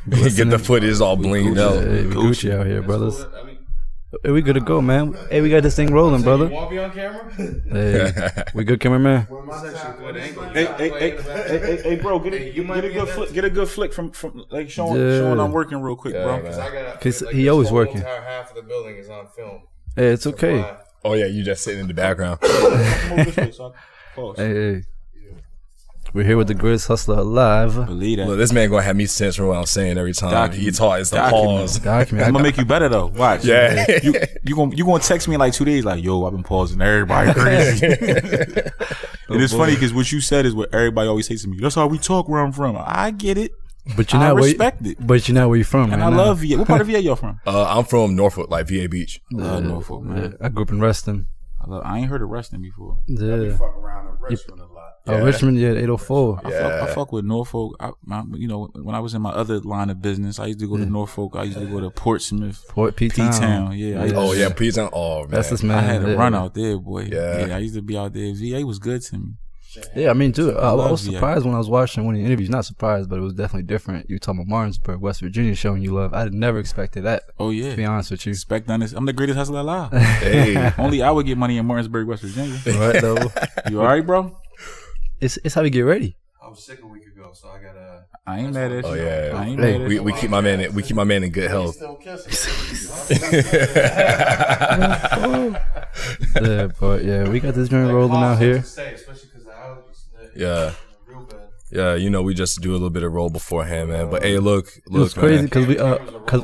Get the footage all blinged out. Hey, we Gucci out here, brothers. Hey, we good to go, man. Hey, we got this thing rolling, brother. You want to be on camera? Hey, we good, cameraman? Hey, bro, get a good flick from like showing I'm working real quick, bro. Cause he always working. Half of the building is on film. Hey, it's okay. Oh yeah, you just sitting in the background. Hey. We're here with the greatest hustler alive. Believe that. Look, this man gonna have me censor what I'm saying every time he talks. It's the pause. I'm gonna make you better though. Watch. Yeah. You gonna text me in like 2 days like, yo, I've been pausing. Everybody crazy. And it's funny because what you said is what everybody always says to me. That's how we talk where I'm from. I get it. But you're not respect it. But you're not where you're from, and man. I love VA. What part of VA y'all from? I'm from Norfolk, like VA Beach. Norfolk, man. I grew up in Reston. I ain't heard of Reston before. Yeah. We fuck around in Richmond a lot. Richmond, 804. I fuck with Norfolk. You know, when I was in my other line of business, I used to go to Norfolk. I used to go to Portsmouth, P-Town. Yeah. P-Town. Oh man, that's this man. I had a run out there, boy. Yeah, I used to be out there. VA was good to me. Yeah, I mean, dude, I was surprised when I was watching one of the interviews. Not surprised, but it was definitely different. You talking about Martinsburg, West Virginia, showing you love. I never expected that. Oh yeah, to be honest with you, respect on this. I'm the greatest hustler alive. Hey, only I would get money in Martinsburg, West Virginia. Right though. You all right, bro? It's how we get ready. I was sick a week ago, so I gotta. I ain't mad at you. Oh yeah, I ain't mad at you. We keep my man in good health. Still kissing. Yeah, but yeah, we got this joint rolling out here. Especially because the allergies. Yeah. Real bad. Yeah, you know, we just do a little bit of roll beforehand, man. But hey, look, It was crazy because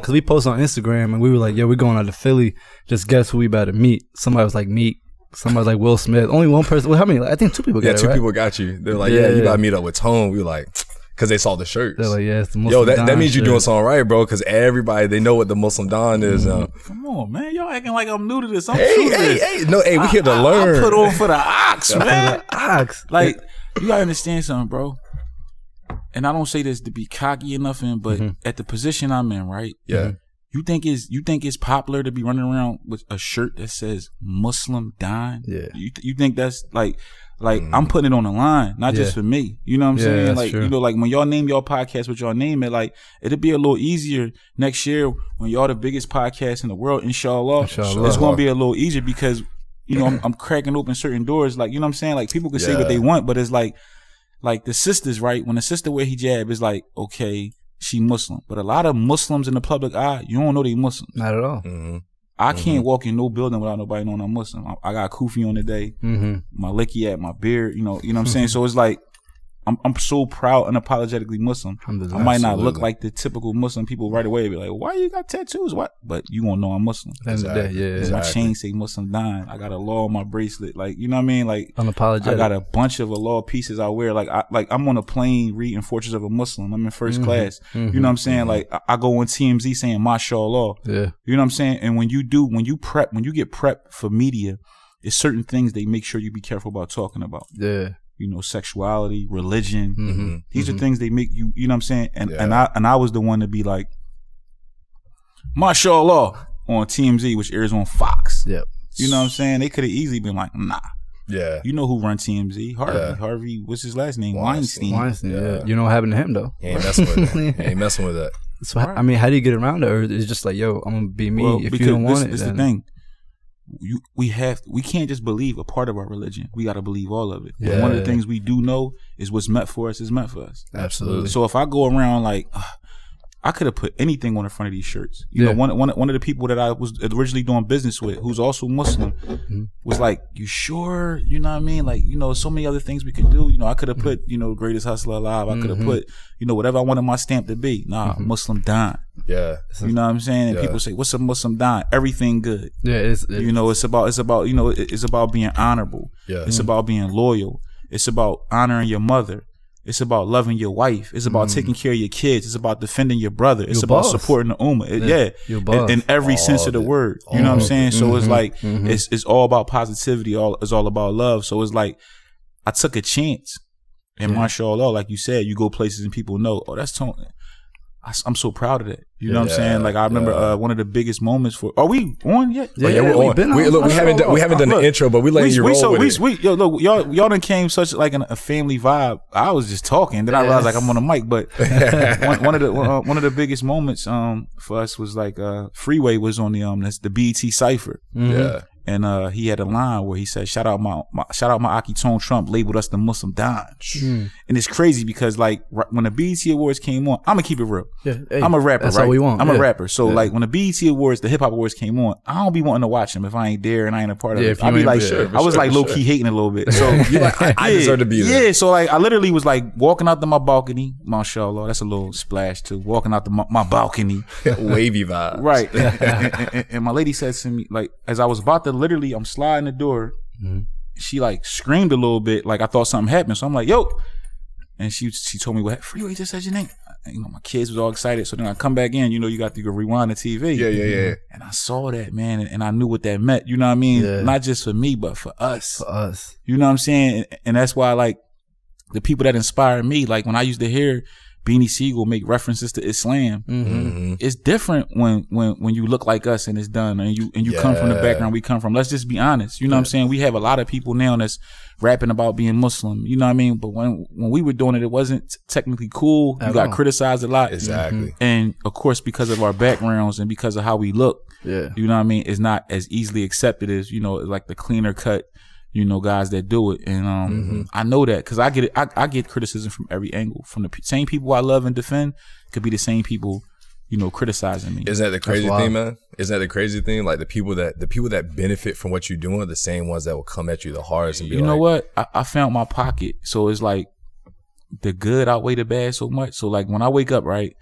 we post on Instagram and we were like, "Yo, we're going out to Philly. Just guess who we about to meet." Somebody was like, "Meet." Somebody was like Will Smith. Only one person. Well, how many? I think 2 people got it. Yeah, 2 right? people got you. They're like, yeah, you gotta meet up with Tone. We were like, because they saw the shirts. They're like, yeah, it's the Muslim Yo, that Don means you're shirt. doing something right, bro. Because everybody, they know what the Muslim Don is. Come on, man. Y'all acting like I'm new to this. I'm Hey, true to this. no, hey, we here to learn. I put on for the ox, man. Ox. Like, you gotta understand something, bro. And I don't say this to be cocky or nothing, but at the position I'm in, right? Yeah. You think it's popular to be running around with a shirt that says Musilm Deen? Yeah. You think that's like I'm putting it on the line, not just for me. You know what I'm saying? that's Like true. you know, like when y'all name y'all podcast with y'all name it, like it'll be a little easier next year when y'all the biggest podcast in the world. Inshallah. It's gonna be a little easier because you know I'm cracking open certain doors. Like you know what I'm saying? Like people can say what they want, but it's like the sisters, right? When a sister wear hijab, it's like okay. She Muslim, but a lot of Muslims in the public eye, you don't know they Muslims. Not at all. I can't walk in no building without nobody knowing I'm Muslim. I got kufi on today, my licky at my beard, you know what I'm saying? So it's like, I'm so proud, unapologetically Muslim. I might not look like the typical Muslim people right away. Be like, why you got tattoos? What? But you gonna know I'm Muslim. My chain say Muslim Deen. I got a law on my bracelet. Like, you know what I mean? Like, unapologetic. I got a bunch of a law pieces I wear. Like, I'm on a plane reading Fortress of a Muslim. I'm in first class. You know what I'm saying? Like, I go on TMZ saying Mashallah. Yeah. You know what I'm saying? And when you get prepped for media, it's certain things they make sure you be careful about talking about. Yeah. You know, sexuality, religion. These are things they make you, you know what I'm saying? And I was the one to be like, Mashallah on TMZ, which airs on Fox. Yep. You know what I'm saying? They could have easily been like, nah. Yeah. You know who run TMZ? Harvey, what's his last name? Weinstein. Yeah. You know what happened to him though? He ain't messing with it. He ain't messing with that. So I mean, how do you get around it? Or it's just like, yo, I'm gonna be me. If you don't want it, this is the thing. We can't just believe a part of our religion. We got to believe all of it. Yeah. But one of the things we do know is what's meant for us is meant for us. Absolutely. So if I go around like, I could have put anything on the front of these shirts. You know, one of the people that I was originally doing business with, who's also Muslim, was like, "You sure?" You know what I mean? Like, you know, so many other things we could do. You know, I could have put, you know, greatest hustler alive. I could have put, you know, whatever I wanted my stamp to be. Nah, Muslim Deen. Yeah. You know what I'm saying? And people say, "What's a Muslim Deen?" Everything good. Yeah. You know, it's about you know, it's about being honorable. Yeah. It's about being loyal. It's about honoring your mother. It's about loving your wife. It's about taking care of your kids. It's about defending your brother. It's about supporting the ummah. In every sense of the word. You know what I'm saying? So it's like it's all about positivity. It's all about love. So it's like I took a chance, and mashallah, like you said, you go places and people know, oh, that's Tony. I'm so proud of that. You know what I'm saying? Like I remember one of the biggest moments for. Are we on yet? Yeah, we're on. We haven't done the intro, but we letting you roll with it. Yo, look, y'all done came such like a family vibe. I was just talking, then I realized like I'm on the mic. But one of the biggest moments for us was like Freeway was on that's the BET Cypher. Yeah. And he had a line where he said, "Shout out my Akitone Trump labeled us the Musilm Deen." And it's crazy because like when the BET Awards came on, I'm gonna keep it real. Yeah, hey, I'm a rapper, that's right? All we want. I'm a rapper, so like when the BET Awards, the Hip Hop Awards came on, I don't be wanting to watch them if I ain't there and I ain't a part of it. I'll be like, I was like low key hating a little bit. So you're like, I deserve to be there. Yeah, so like I literally was like walking out to my balcony. Mashallah, that's a little splash too. Walking out to my balcony, wavy vibe, right? And my lady said to me, like as I was about to literally, I'm sliding the door. She like screamed a little bit, like I thought something happened. So I'm like, yo. And she told me, what, Freeway just said your name. You know, my kids was all excited. So then I come back in, you know, you got to go rewind the TV. Yeah. And I saw that, man, and I knew what that meant. You know what I mean? Yeah. Not just for me, but for us. For us. You know what I'm saying? And that's why, like, the people that inspire me, like when I used to hear Beanie Siegel make references to Islam, it's different when you look like us and it's done, and you come from the background we come from. Let's just be honest. You know what I'm saying? We have a lot of people now that's rapping about being Muslim. You know what I mean? But when we were doing it, it wasn't technically cool. You got criticized a lot. Exactly. And of course, because of our backgrounds and because of how we look, you know what I mean, it's not as easily accepted as, you know, like the cleaner cut, you know, guys that do it. And I know that because I get it. I get criticism from every angle. From the same people I love and defend could be the same people, you know, criticizing me. Isn't that the crazy thing, man? Isn't that the crazy thing? Like the people that benefit from what you're doing are the same ones that will come at you the hardest and be you know what? I found my pocket. So it's like the good outweigh the bad so much. So like when I wake up, right,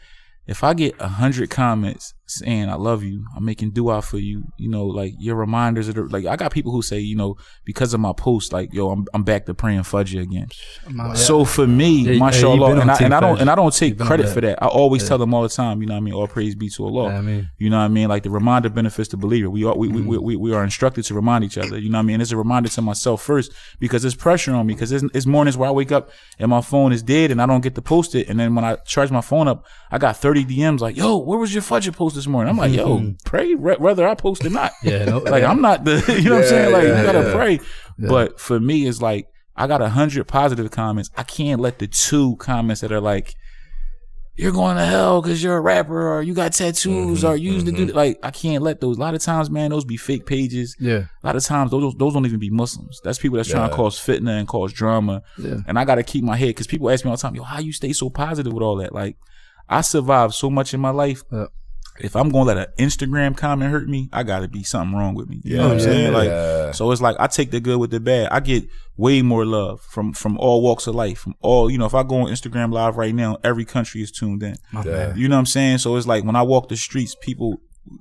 if I get 100 comments saying I love you, I'm making dua for you, you know, like your reminders of like I got people who say, you know, because of my post, like, yo, I'm back to praying Fajr again. So for me, mashallah, and I don't take credit for that. I always tell them all the time, you know what I mean, all praise be to Allah. You know what I mean? Like the reminder benefits the believer. We are instructed to remind each other, you know what I mean? And it's a reminder to myself first because there's pressure on me because it's mornings where I wake up and my phone is dead and I don't get to post it, and then when I charge my phone up, I got 30 DMs like, yo, where was your Fajr post this morning? I'm like, yo, pray whether I post or not. Like I'm not the, you know what I'm saying? Like you gotta pray. But for me, it's like I got 100 positive comments. I can't let the 2 comments that are like, you're going to hell because you're a rapper or you got tattoos or you used to do like I can't let those. A lot of times, man, those be fake pages. A lot of times those don't even be Muslims. That's people that's trying to cause fitna and cause drama. And I gotta keep my head because people ask me all the time, yo, how you stay so positive with all that? Like I survived so much in my life. If I'm gonna let an Instagram comment hurt me, I gotta be something wrong with me. You know what I'm saying? Like, so it's like I take the good with the bad. I get way more love from all walks of life, from all, you know, if I go on Instagram live right now, every country is tuned in. You know what I'm saying? So it's like when I walk the streets, people,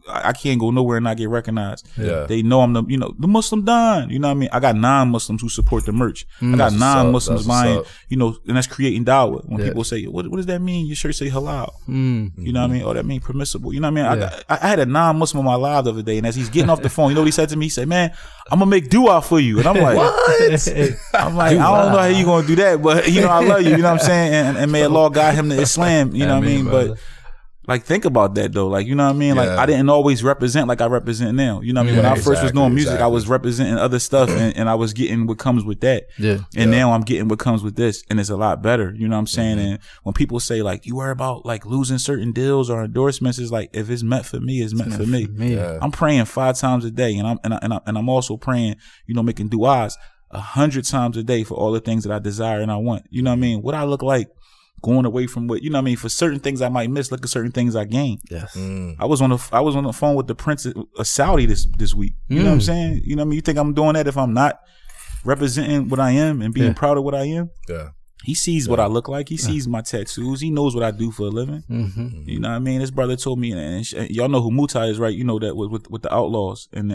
I can't go nowhere and not get recognized. They know I'm the, you know, the Musilm Deen. You know what I mean? I got non-Muslims who support the merch. I got non-Muslims buying, you know, and that's creating dawah. When people say, what does that mean? Your shirt say halal. You know what I mean? Oh, that mean permissible. You know what I mean? I had a non-Muslim on my live the other day, and as he's getting off the phone, you know what he said to me? He said, man, I'm gonna make dua for you. And I'm like, what? I'm like, I don't know how you gonna do that, but you know, I love you. You know what I'm saying? And may Allah guide him to Islam. You know what I mean? But like, think about that though. Like, you know what I mean? Like, I didn't always represent like I represent now. You know what I mean? When I first was doing music, I was representing other stuff and I was getting what comes with that. And now I'm getting what comes with this, and it's a lot better. You know what I'm saying? And when people say like, you worry about like losing certain deals or endorsements, it's like, if it's meant for me, it's meant for me. I'm praying 5 times a day, and I'm also praying, you know, making du'as 100 times a day for all the things that I desire and I want. You know what I mean? What I look like going away from what, you know what I mean, for certain things I might miss, look at certain things I gain. I was on the phone with the Prince of Saudi this week. You know what I'm saying? You know what I mean? You think I'm doing that if I'm not representing what I am and being proud of what I am? He sees what I look like. He sees my tattoos. He knows what I do for a living. You know what I mean? His brother told me, and y'all know who Mutai is, right? You know that was with the Outlaws, and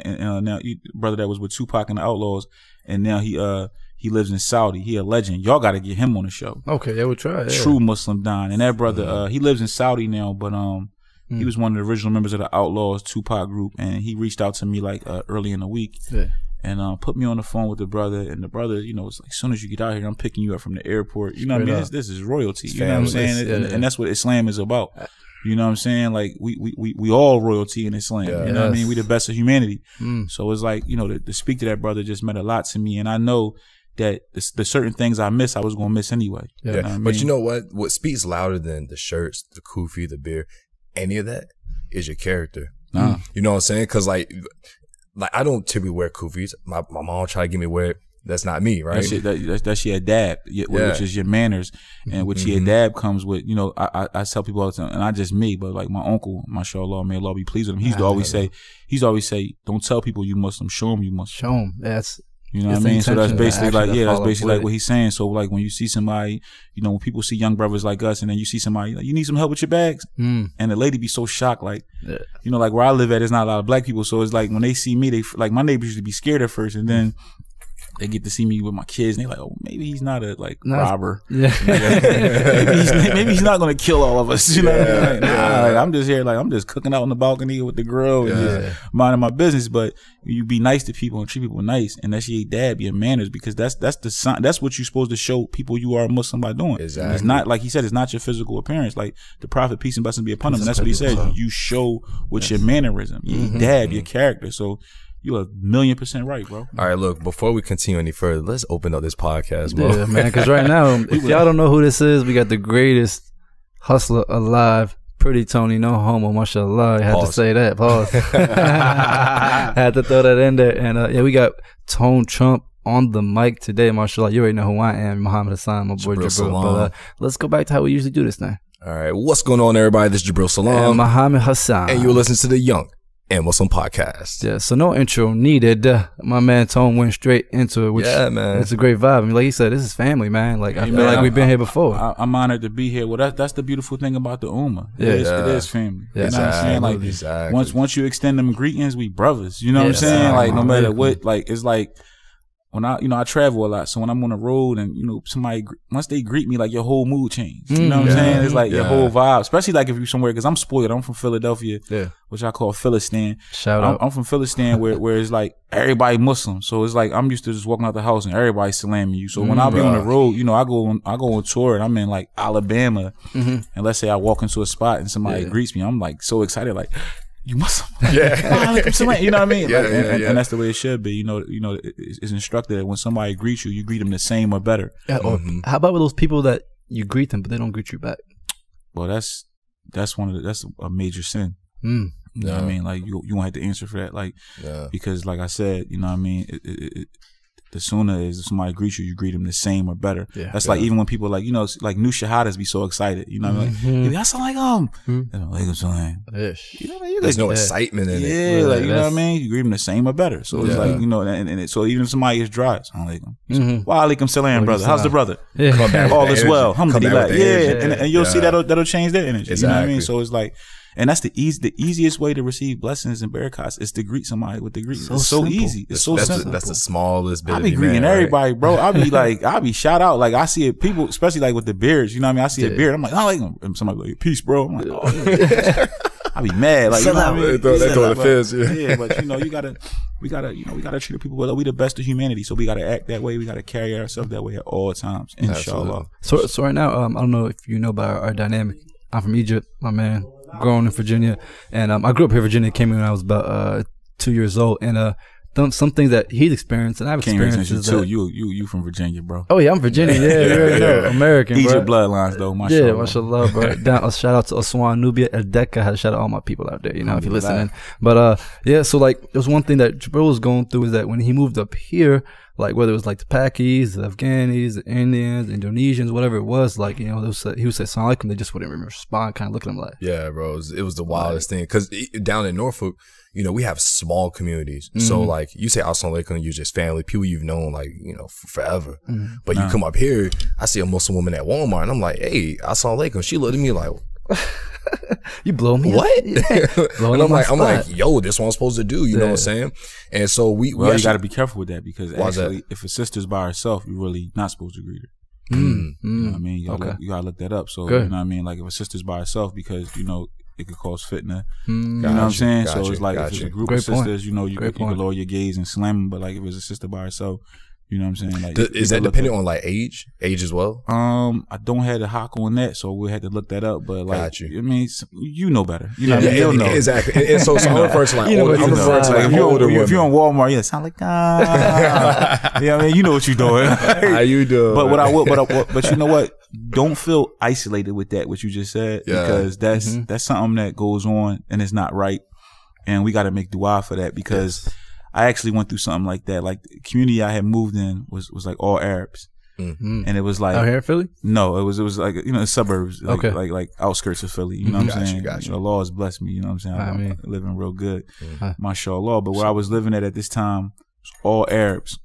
now brother that was with Tupac and the Outlaws, and now he lives in Saudi. He a legend. Y'all got to get him on the show. Okay, yeah, we'll try. True Musilm Deen. And that brother, he lives in Saudi now, but he was one of the original members of the Outlaws Tupac group, and he reached out to me like early in the week. And put me on the phone with the brother, and the brother, you know, it's like, as soon as you get out here, I'm picking you up from the airport. You know what I mean? This is royalty. You know what I'm saying? And that's what Islam is about. You know what I'm saying? Like we all royalty in Islam. Yeah. You know what I mean? We the best of humanity. Mm. So it's like, you know, to speak to that brother just meant a lot to me, and I know that the certain things I miss, I was gonna miss anyway. Yeah. You know what I mean? But you know what speaks louder than the shirts, the kufi, the beer, any of that is your character. You know what I'm saying? Because like I don't typically wear kufis. My mom try to get me to wear it. That's not me, right? That's your adab, which is your manners, and which your adab comes with. You know, I tell people all the time, and not just me, but like my uncle, Mashallah, may Allah be pleased with him. He's always say, don't tell people you Muslim, show them you Muslim. Show them. That's. You know what I mean? So that's basically like, that's basically like what he's saying. So like when you see somebody, you know, when people see young brothers like us, and then you see somebody like, you need some help with your bags, and the lady be so shocked, like, you know, like where I live at, there's not a lot of black people, so it's like when they see me, they like my neighbors used to be scared at first, and then they get to see me with my kids, and they're like, "Oh, maybe he's not a robber. Yeah, maybe he's not gonna kill all of us." You know what I mean? Like, nah, like, I'm just here, like I'm just cooking out on the balcony with the grill and just minding my business. But you be nice to people and treat people nice, and that's your dad, your manners, because that's the sign. That's what you're supposed to show people you are a Muslim by doing. Exactly. It's not like he said. It's not your physical appearance. Like the Prophet, peace and blessings be upon him. That's what he said. You show with your mannerism, your dad, your character. So. You're 1,000,000% right, bro. All right, look, before we continue any further, let's open up this podcast, bro. Yeah, man, because right now, if y'all don't know who this is, we got the greatest hustler alive, Pretty Tony, no homo, mashallah. I had to say that, pause. Had to throw that in there. And yeah, we got Tone Trump on the mic today, mashallah. You already know who I am, Muhammad Hassan, my boy Jabril. But let's go back to how we usually do this thing. All right, what's going on, everybody? This is Jabril Salam. And Muhammad Hassan. And you're listening to the Young and Muslim podcast. Yeah, so no intro needed. My man Tone went straight into it, which man, it's a great vibe. I mean, like he said, this is family, man. Like I feel like we've been here before. I'm honored to be here. Well, that's the beautiful thing about the Ummah. It is family. Yeah. You know what I'm saying? Like once you extend them greetings, we brothers. You know what I'm saying? Like no matter what, like it's like. When I travel a lot, so when I'm on the road and, you know, somebody, once they greet me, like your whole mood changed. You know what I'm saying? It's like your whole vibe, especially like if you're somewhere, because I'm spoiled. I'm from Philadelphia, which I call Philistan. Shout out. I'm from Philistan where it's like everybody Muslim. So it's like I'm used to just walking out the house and everybody salamming you. So when I be on the road, you know, I go on tour and I'm in like Alabama. And let's say I walk into a spot and somebody greets me. I'm like so excited, like, you Muslim. You know what I mean? And that's the way it should be. You know, it's instructed that when somebody greets you, you greet them the same or better. Yeah, or how about with those people that you greet them, but they don't greet you back? Well, that's a major sin. You know what I mean? Like you won't have to answer for that. Like, because like I said, you know what I mean? The sunnah is if somebody greets you, you greet them the same or better. That's like even when people like, you know, like new shahadas be so excited. You know what I mean? Like, As-salaam Alaikum. There's no excitement in it. Yeah, like, you know what I mean? You greet them the same or better. So it's like, you know, and so even if somebody is dry, As-salaam Alaikum. Wa alaikum salam, brother. How's the brother? All is well. Alhamdulillah. And you'll see that'll change their energy. You know what I mean? So it's like, and that's the easiest way to receive blessings and barakahs is to greet somebody with the greeting. It's so easy. It's so simple. That's the smallest bit. I be greeting everybody, bro. I be shout out. Like I see it, people, especially like with the beards. You know what I mean? I see a beard. I'm like, and somebody like, peace, bro. I'm like, oh, I be mad. Like, you know what I mean? They throw the fist. Yeah, but you know, we gotta treat people well. We the best of humanity, so we gotta act that way. We gotta carry ourselves that way at all times. Inshallah. So right now, I don't know if you know about our dynamic. I'm from Egypt, my man. Grown in Virginia, and I grew up here in Virginia. Came in when I was about 2 years old, and some things that he's experienced and I've experienced is that you from Virginia, bro. Oh yeah, I'm Virginia. Yeah, American. Egypt bloodlines though. Mashallah. Yeah, mashallah, bro. Shout out to Aswan, Nubia, El Decca. I had to shout out all my people out there. You know, if you're listening. But yeah, so like there's one thing that Jabril was going through is that when he moved up here, like whether it was like the Pakis, the Afghanis, the Indians, the Indonesians, whatever it was, like, you know, he would say As-salaam Alaikum, they just wouldn't respond, kind of look at him like. Yeah, bro, it was the wildest thing. Because down in Norfolk, you know, we have small communities. So like you say As-salaam Alaikum, you're just family, people you've known like, you know, forever. But you come up here, I see a Muslim woman at Walmart and I'm like, hey, As-salaam Alaikum. She looked at me like, you blow me what? And I'm like, yo, this what I'm supposed to do. You know what I'm saying? And so we you got to be careful with that, because actually, if a sister's by herself, you're really not supposed to greet her. You know what I mean? You gotta look that up. So you know what I mean? Like if a sister's by herself, because you know it could cause fitna. You know what I'm saying? So it's like if it's a group of sisters, you know, you can lower your gaze and slam them. But like if it's a sister by herself, You know what I'm saying? Like, is that dependent on like age as well? I don't have the hock on that, so we had to look that up. But like, I mean, you know better. You know, what I mean? You'll know exactly. And so I'm referring to like older. I'm referring to like older women. If you're on Walmart, yeah, sound like yeah. I mean, you know what you're doing. How you doing? But you know what? Don't feel isolated with that. What you just said, because that's something that goes on and it's not right, and we got to make dua for that because. I actually went through something like that. Like the community I had moved in was like all Arabs, and it was like out here in Philly. No, it was like the suburbs, like outskirts of Philly. You know what I'm saying? You know, Allah has blessed me. You know what I'm saying? I'm living real good, Mashallah. But where I was living at this time was all Arabs,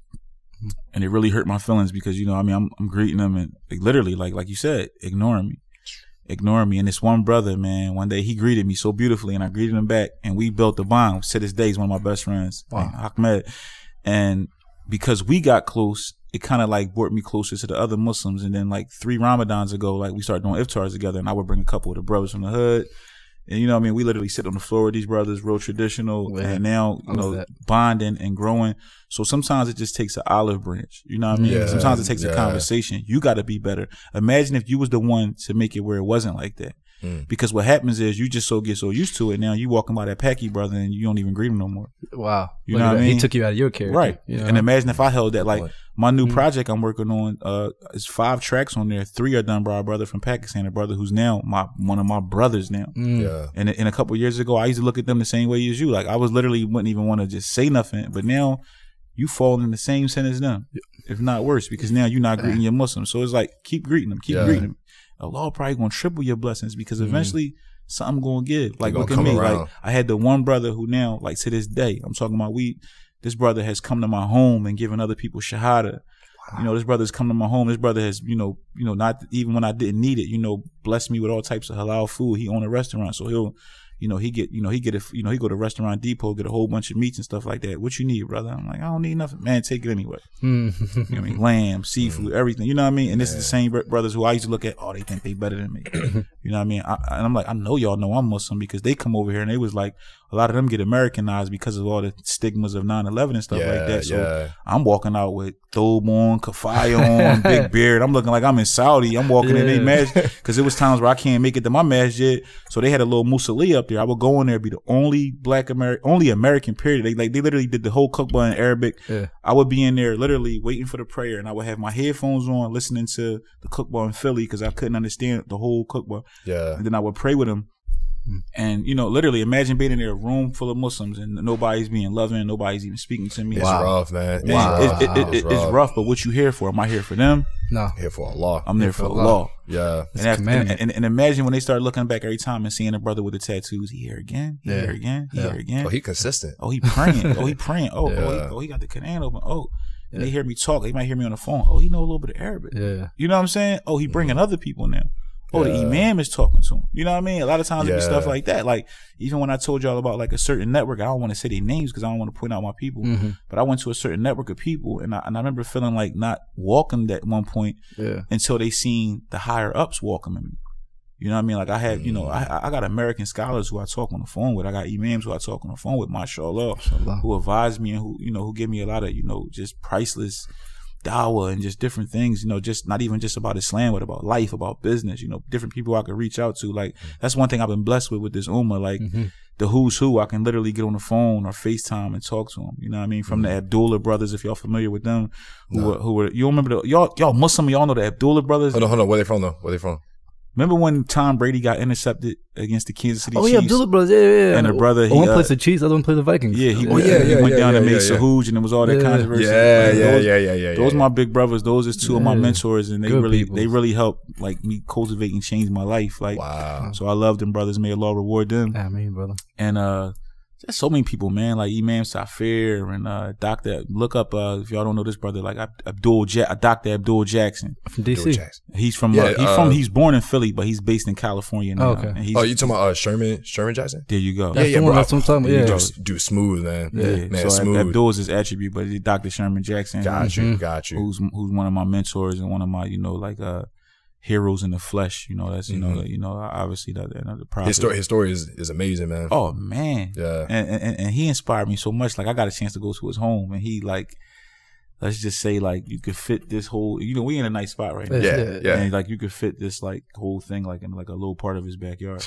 and it really hurt my feelings because you know, I mean, I'm greeting them and like, literally, like you said, ignoring me. And this one brother, man, one day he greeted me so beautifully and I greeted him back and we built a bond. To this day, he's one of my best friends, Ahmed. And because we got close, it kind of like brought me closer to the other Muslims. And then like 3 Ramadans ago, like we started doing iftars together and I would bring a couple of the brothers from the hood. And you know what I mean? We literally sit on the floor with these brothers, real traditional, and now, you know, bonding and growing. So sometimes it just takes an olive branch. You know what I mean? Yeah, sometimes it takes a conversation. You got to be better. Imagine if you was the one to make it where it wasn't like that. Because what happens is you just get so used to it. Now you walking by that Packy brother and you don't even greet him no more. Wow. You know what I mean? He took you out of your character. Right. You know? And imagine if I held that, like my new project I'm working on, is 5 tracks on there. 3 are done by our brother from Pakistan, a brother who's now one of my brothers now. Yeah. And a couple of years ago, I used to look at them the same way as you. Like I wouldn't even want to just say nothing. But now you fall in the same sin as them, if not worse, because now you're not greeting your Muslims. So it's like, keep greeting them, greeting them. Allah probably gonna triple your blessings because eventually something gonna give. Like look at me, like I had the one brother who now, like to this day, I'm talking about this brother has come to my home and given other people shahada. Wow. You know, this brother's come to my home. This brother has, you know, not even when I didn't need it, you know, blessed me with all types of halal food. He owned a restaurant, so he go to Restaurant Depot, get a whole bunch of meats and stuff like that. What you need, brother? I'm like, I don't need nothing. Man, take it anyway. You know what I mean? Lamb, seafood, everything. You know what I mean? And this is the same brothers who I used to look at, they think they better than me. You know what I mean? And I'm like, I know y'all know I'm Muslim because they come over here and they was like, a lot of them get Americanized because of all the stigmas of 9/11 and stuff like that. So I'm walking out with thobe on, kafaya on, big beard. I'm looking like I'm in Saudi. I'm walking in their masjid because it was times where I can't make it to my masjid. So they had a little Musilm up there. I would go in there, be the only only American period. They literally did the whole khutbah in Arabic. Yeah. I would be in there literally waiting for the prayer, and I would have my headphones on, listening to the khutbah in Philly because I couldn't understand the whole khutbah. Yeah, and then I would pray with them. And you know, literally imagine being in a room full of Muslims and nobody's being loving, nobody's even speaking to me. It's rough, man. It's rough, but what you here for? Am I here for them? No, I'm here for Allah. I'm there for Allah. Yeah. And imagine when they start looking back every time and seeing a brother with the tattoos. He here again. He here again. He here again. Oh, he consistent. Oh, he praying. Oh, he praying. Oh, he got the Quran open. Oh. And they hear me talk. They might hear me on the phone. Oh, he know a little bit of Arabic. Yeah. You know what I'm saying? Oh, he bringing other people now. Oh, the imam is talking to him. You know what I mean? A lot of times it be stuff like that. Like, even when I told y'all about like a certain network, I don't want to say their names because I don't want to point out my people. But I went to a certain network of people and I remember feeling like not welcomed at one point until they seen the higher ups welcoming me. You know what I mean? Like I had, you know, I got American scholars who I talk on the phone with. I got imams who I talk on the phone with, Mashallah, who advise me and who give me a lot of, just priceless dawah and just different things, just not even just about Islam, but about life, about business, different people I could reach out to. Like, that's one thing I've been blessed with this ummah. Like, the who's who, I can literally get on the phone or FaceTime and talk to them. You know what I mean? From the Abdullah brothers, if y'all familiar with them, who were, you remember y'all Muslim, y'all know the Abdullah brothers? Hold on. Where they from though? Where they from? Remember when Tom Brady got intercepted against the Kansas City Chiefs? Oh, yeah, Abdullah brothers. Yeah. And the brother, one plays the Chiefs, the other one plays the Vikings. Yeah, he went down and made Sahuj, and there was all that controversy. Yeah. Those are my big brothers. Those is two of my mentors, and they really helped like me cultivate and change my life. Like, wow. So I love them brothers. May Allah reward them. Ameen, brother. And there's so many people, man, like Imam Safir and Dr. Look up if y'all don't know this brother, like Dr. Abdul Jackson from DC. He's from he's born in Philly, but he's based in California now. Okay. And you talking about Sherman Jackson? There you go. That's what I'm talking about. Yeah, do smooth, man. Yeah, man, so smooth. Abdul is his attribute, but it's Dr. Sherman Jackson. Got you. Who's one of my mentors and one of my heroes in the flesh, that's obviously the prophet. His story is amazing, man. Oh man, yeah, and he inspired me so much. Like, I got a chance to go to his home, and he let's just say like you could fit this whole, you know, we in a nice spot right now. Yeah. And like you could fit this like whole thing like in like a little part of his backyard.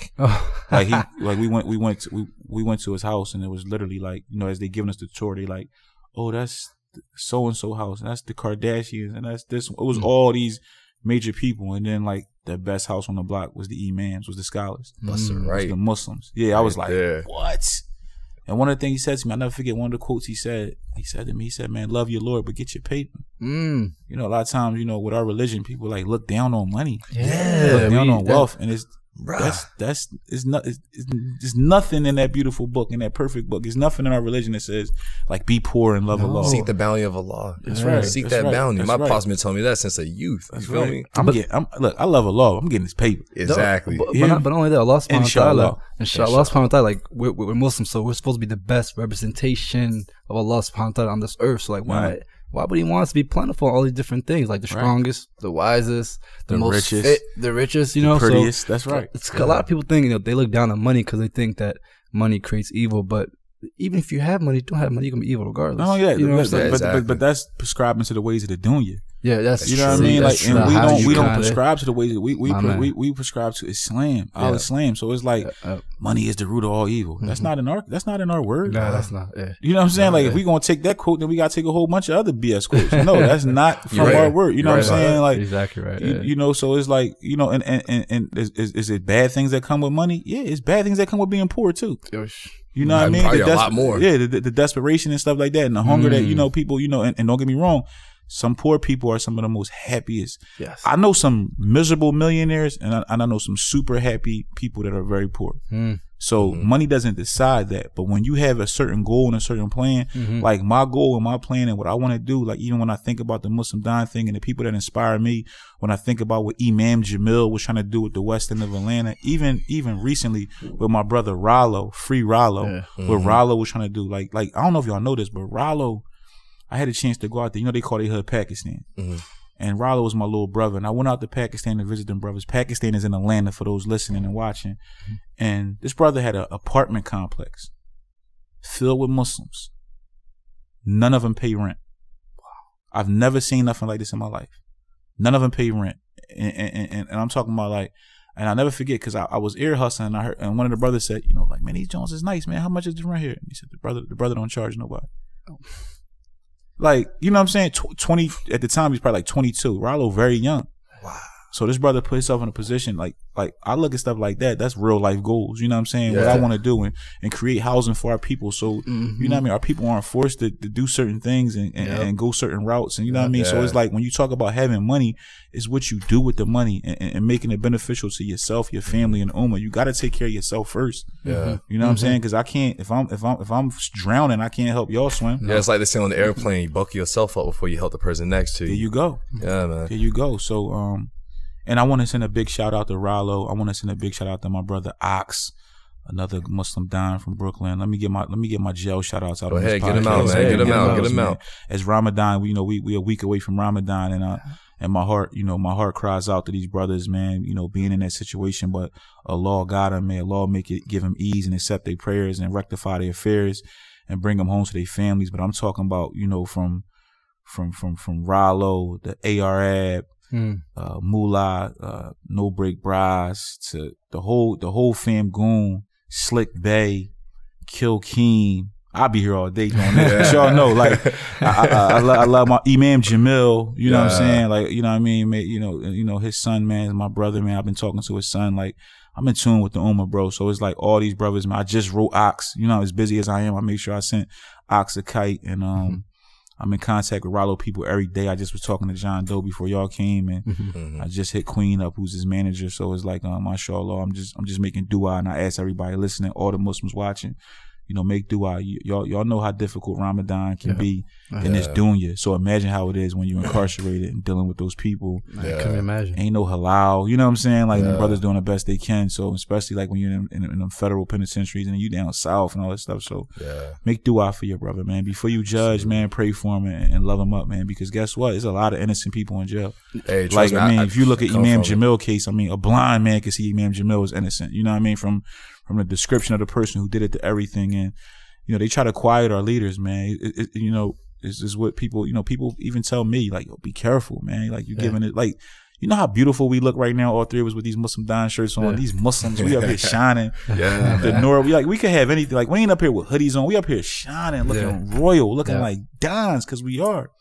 Like we went to his house, and it was literally like, you know, as they giving us the tour, they like, oh, that's so and so house, and that's the Kardashians, and that's this. It was all these major people, and then like the best house on the block was the imams, was the scholars, right? The Muslims. Yeah, I was like, what? And one of the things he said to me, I never forget, one of the quotes he said to me, he said, man, love your Lord, but get your paper. You know, a lot of times, you know, with our religion, people like look down on money. Look down on wealth. And it's nothing in that beautiful book, in that perfect book. There's nothing in our religion that says like be poor and love Allah. Seek the bounty of Allah. That's right. Seek that bounty. My pops been telling me that since a youth. You feel me? Look, I love Allah. I'm getting this paper. Exactly. But not only that, Allah subhanahu wa ta'ala, like we're Muslims, so we're supposed to be the best representation of Allah subhanahu wa ta'ala on this earth. So like why would he want us to be plentiful on all these different things, like the strongest, the wisest, the most richest, fit, the richest, you know, the prettiest. So that's right. It's a lot of people think, you know, they look down on money because they think that money creates evil, but even if you have money, don't have money, you're gonna be evil regardless. Oh yeah, you know but that's prescribing to the ways of the dunya. Yeah, that's you know what I mean. Like, and we don't prescribe to the ways that we prescribe to Islam, Al-Islam. So it's like money is the root of all evil. That's not in our word. No, that's not. Yeah. You know what I'm saying? Like if we gonna take that quote, then we gotta take a whole bunch of other BS quotes. No, that's not from our word. You know what I'm saying? Like exactly right. You know, so it's like, you know, and is it bad things that come with money? Yeah, it's bad things that come with being poor too. You know what I mean? Probably a lot more. Yeah, the desperation and stuff like that, and the hunger that, you know, people, you know, and don't get me wrong, some poor people are some of the most happiest. Yes. I know some miserable millionaires, and I know some super happy people that are very poor. So money doesn't decide that. But when you have a certain goal and a certain plan, like my goal and my plan and what I want to do, like even when I think about the Musilm Deen thing and the people that inspire me, when I think about what Imam Jamil was trying to do with the West End of Atlanta, even recently with my brother Rollo, Free Rollo, what Rollo was trying to do. Like I don't know if y'all know this, but Rollo, I had a chance to go out there. You know, they call their hood Pakistan. And Rollo was my little brother. And I went out to Pakistan to visit them brothers. Pakistan is in Atlanta for those listening and watching. And this brother had an apartment complex filled with Muslims. None of them pay rent. I've never seen nothing like this in my life. None of them pay rent. And I'm talking about like, and I'll never forget, because I was ear hustling, and I heard, and one of the brothers said, you know, like, man, these Jones is nice, man. How much is the rent here? And he said, the brother don't charge nobody. Like, you know what I'm saying? 20 at the time, he's probably like 22. Rollo very young. Wow. So this brother put himself in a position like I look at stuff like that. That's real life goals. You know what I'm saying? What I want to do and create housing for our people. So you know what I mean? Our people aren't forced to do certain things and go certain routes. And you know what I mean? So it's like when you talk about having money, it's what you do with the money and making it beneficial to yourself, your family, and Ummah. You got to take care of yourself first. Yeah. You know what I'm saying? Because I can't, if I'm drowning, I can't help y'all swim. Yeah, it's like they say on the airplane, you buckle yourself up before you help the person next to you. There you go. Yeah, man. There you go. So and I want to send a big shout out to Rollo. I want to send a big shout out to my brother Ox, another Musilm Deen from Brooklyn. Let me get my jail shout outs out. Go ahead, get them out, man. Get them out. As Ramadan, we a week away from Ramadan, and my heart cries out to these brothers, man. You know, being in that situation, but Allah got them. May Allah give them ease and accept their prayers and rectify their affairs and bring them home to their families. But I'm talking about, you know, from Rollo, the Arab. Mullah, No Break Bras, to the whole fam goon, Slick Bay, Kill Keem. I'll be here all day doing this. Y'all know, like I love my Imam Jamil. You know what I'm saying? Like, you know what I mean? You know his son, man, my brother, man. I've been talking to his son. Like, I'm in tune with the Ummah, bro. So it's like all these brothers, man. I just wrote Ox. You know, as busy as I am, I make sure I sent Ox a kite, and I'm in contact with Rollo people every day. I just was talking to John Doe before y'all came, and I just hit Queen up, who's his manager. So it's like, Mashallah, I'm just making dua, and I ask everybody listening, all the Muslims watching, you know, make dua. Y'all know how difficult Ramadan can be in this dunya. So imagine how it is when you're incarcerated and dealing with those people. I couldn't imagine. Ain't no halal. You know what I'm saying? Like, the brothers doing the best they can. So especially like when you're in them federal penitentiaries and you down south and all that stuff. So make dua for your brother, man. Before you judge, man, pray for him and love him up, man. Because guess what? There's a lot of innocent people in jail. Hey, like, I mean, if you look at Imam Jamil case, I mean, a blind man can see Imam Jamil was innocent. You know what I mean? From the description of the person who did it to everything. And, you know, they try to quiet our leaders, man. You know, is what people, you know, people even tell me, like, yo, be careful, man. Like, you giving it, like, you know how beautiful we look right now, all three of us with these Muslim Deen shirts on. These Muslims, we up here shining. The Nora, we could have anything. Like, we ain't up here with hoodies on. We up here shining, looking royal, looking like Dons, because we are.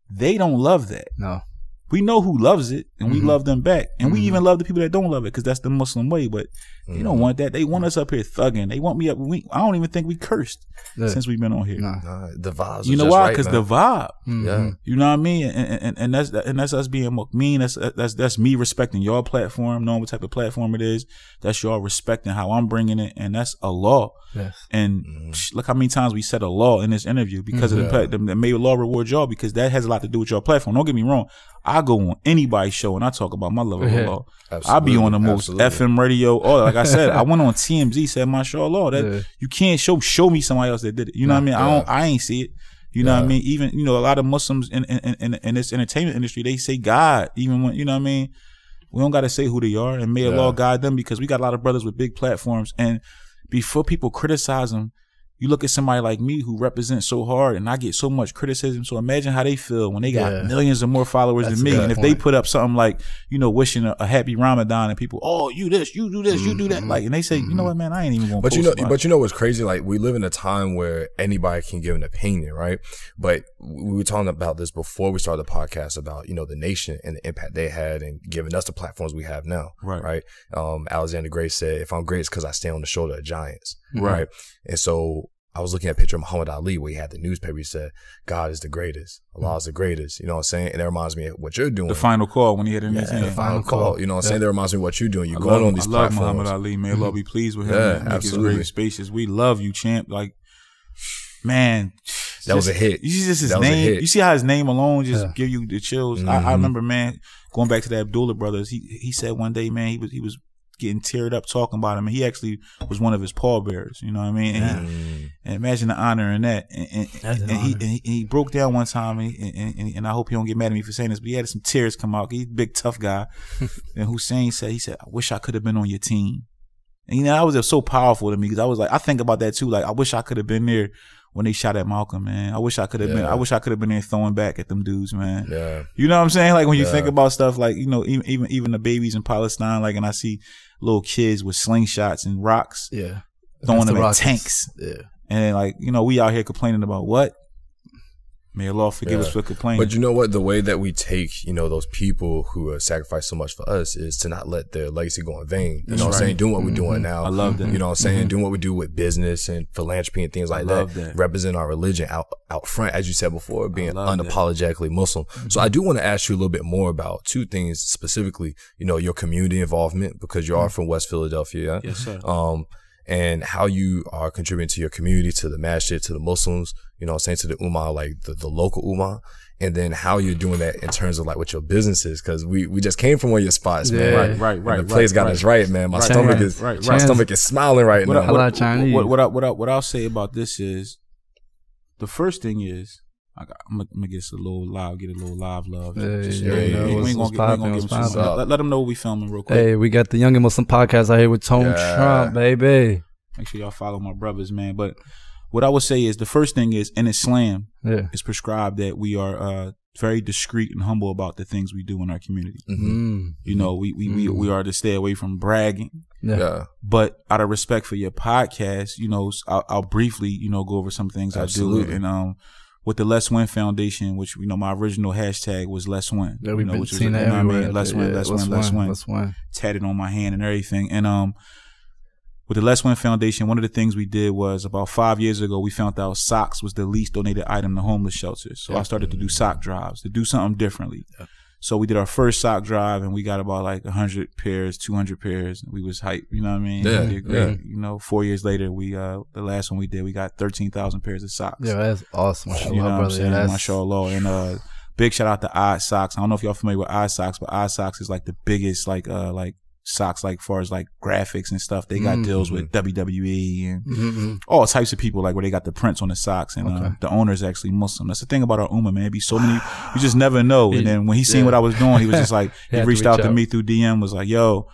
They don't love that. No. We know who loves it, and we love them back. And we even love the people that don't love it, because that's the Muslim way. But they don't want that. They want us up here thugging. They want me up. I don't even think we cursed since we've been on here. The vibes. You know why? Because the vibe. Yeah. You know what I mean? And that's us being mean. That's me respecting your platform, knowing what type of platform it is. That's y'all respecting how I'm bringing it, and that's a law. Yes. And look how many times we said a law in this interview because of the may law reward y'all, because that has a lot to do with your platform. Don't get me wrong. I go on anybody's show and I talk about my love of the law. I be on the most FM radio. Oh, like I said, I went on TMZ, said Mashallah, that you can't show me somebody else that did it. You know what I mean? I ain't see it. You know what I mean? Even, you know, a lot of Muslims in this entertainment industry, they say God, even when, you know what I mean? We don't got to say who they are, and may Allah guide them, because we got a lot of brothers with big platforms. And before people criticize them, you look at somebody like me who represents so hard, and I get so much criticism. So imagine how they feel when they got millions of more followers than me. And if they put up something like, you know, wishing a happy Ramadan, and people, oh, you this, you do this, you do that. Like, and they say, you know what, man, I ain't even going to post. But you know what's crazy? Like, we live in a time where anybody can give an opinion, right? But we were talking about this before we started the podcast about, you know, the nation and the impact they had and giving us the platforms we have now. Right. Alexander Gray said, if I'm great, it's because I stand on the shoulder of giants. Right. And so I was looking at a picture of Muhammad Ali where he had the newspaper. He said, God is the greatest. Allah is the greatest. You know what I'm saying? And that reminds me of what you're doing. The final call when he had in his hand. The final call. You know what I'm saying? That reminds me of what you're doing. You're going on these platforms. I love Muhammad Ali. May Allah be pleased with him. Yeah, make his grave spacious. We love you, champ. Like, man. That was a hit. You see just his name. You see how his name alone just give you the chills. I remember, man, going back to the Abdullah brothers, he said one day, man, he was getting teared up talking about him, and he actually was one of his pallbearers. You know what I mean? And imagine the honor in that. And he broke down one time, and I hope he don't get mad at me for saying this, but he had some tears come out. He's a big tough guy. And Hussein said, I wish I could have been on your team. And you know, that was so powerful to me, because I was like, I think about that too. Like, I wish I could have been there when they shot at Malcolm, man. I wish I could have been. I wish I could have been there throwing back at them dudes, man. Yeah. You know what I'm saying? Like, when you think about stuff, like, you know, even the babies in Palestine, like, and I see little kids with slingshots and rocks, throwing them at tanks, and like, you know, we out here complaining about what? May Allah forgive us for complaining. But you know what? The way that we take, you know, those people who have sacrificed so much for us is to not let their legacy go in vain. You know what I'm saying? Doing what we're doing now. I love that. You know what I'm saying? Doing what we do with business and philanthropy and things like that. Represent our religion out front, as you said before, being unapologetically Muslim. So I do want to ask you a little bit more about two things specifically, you know, your community involvement, because you are from West Philadelphia. Yes, sir. And how you are contributing to your community, to the masjid, to the Muslims, you know what I'm saying, to the ummah, like the local ummah, and then how you're doing that in terms of like what your business is, because we just came from one of your spots, man. Right. The place got us right, man. My stomach is smiling right now. What I'll say about this is, the first thing is, I'm gonna get a little live love. We ain't gonna give them some. Let them know what we filming real quick. Hey, we got the Young and Muslim podcast out here with Tone Trump, baby. Make sure y'all follow my brothers, man. But what I would say is, the first thing is, in Islam, it's prescribed that we are very discreet and humble about the things we do in our community. You know, we are to stay away from bragging. But out of respect for your podcast, you know, I'll briefly, you know, go over some things I do. And with the Let's Win Foundation, which, you know, my original hashtag was Let's Win. Yeah, we've been seeing that everywhere. Let's win. Tatted on my hand and everything. And with the Let's Win Foundation, one of the things we did was, about 5 years ago, we found out socks was the least donated item to homeless shelters. So I started to do sock drives, to do something differently. So we did our first sock drive, and we got about like 100 pairs, 200 pairs. We was hyped, you know what I mean? We did great. You know, 4 years later, we the last one we did, we got 13,000 pairs of socks. Yeah, that's awesome. Mashallah, you know what I'm saying? Mashallah. And big shout out to As-Socks. I don't know if y'all familiar with As-Socks, but As-Socks is like the biggest like socks, like far as like graphics and stuff. They got deals with WWE and all types of people, like where they got the prints on the socks. And the owner is actually Muslim. That's the thing about our ummah, man. Be so many, you just never know. And then when he seen what I was doing, he was just like, he reached out to me through DM, was like, yo,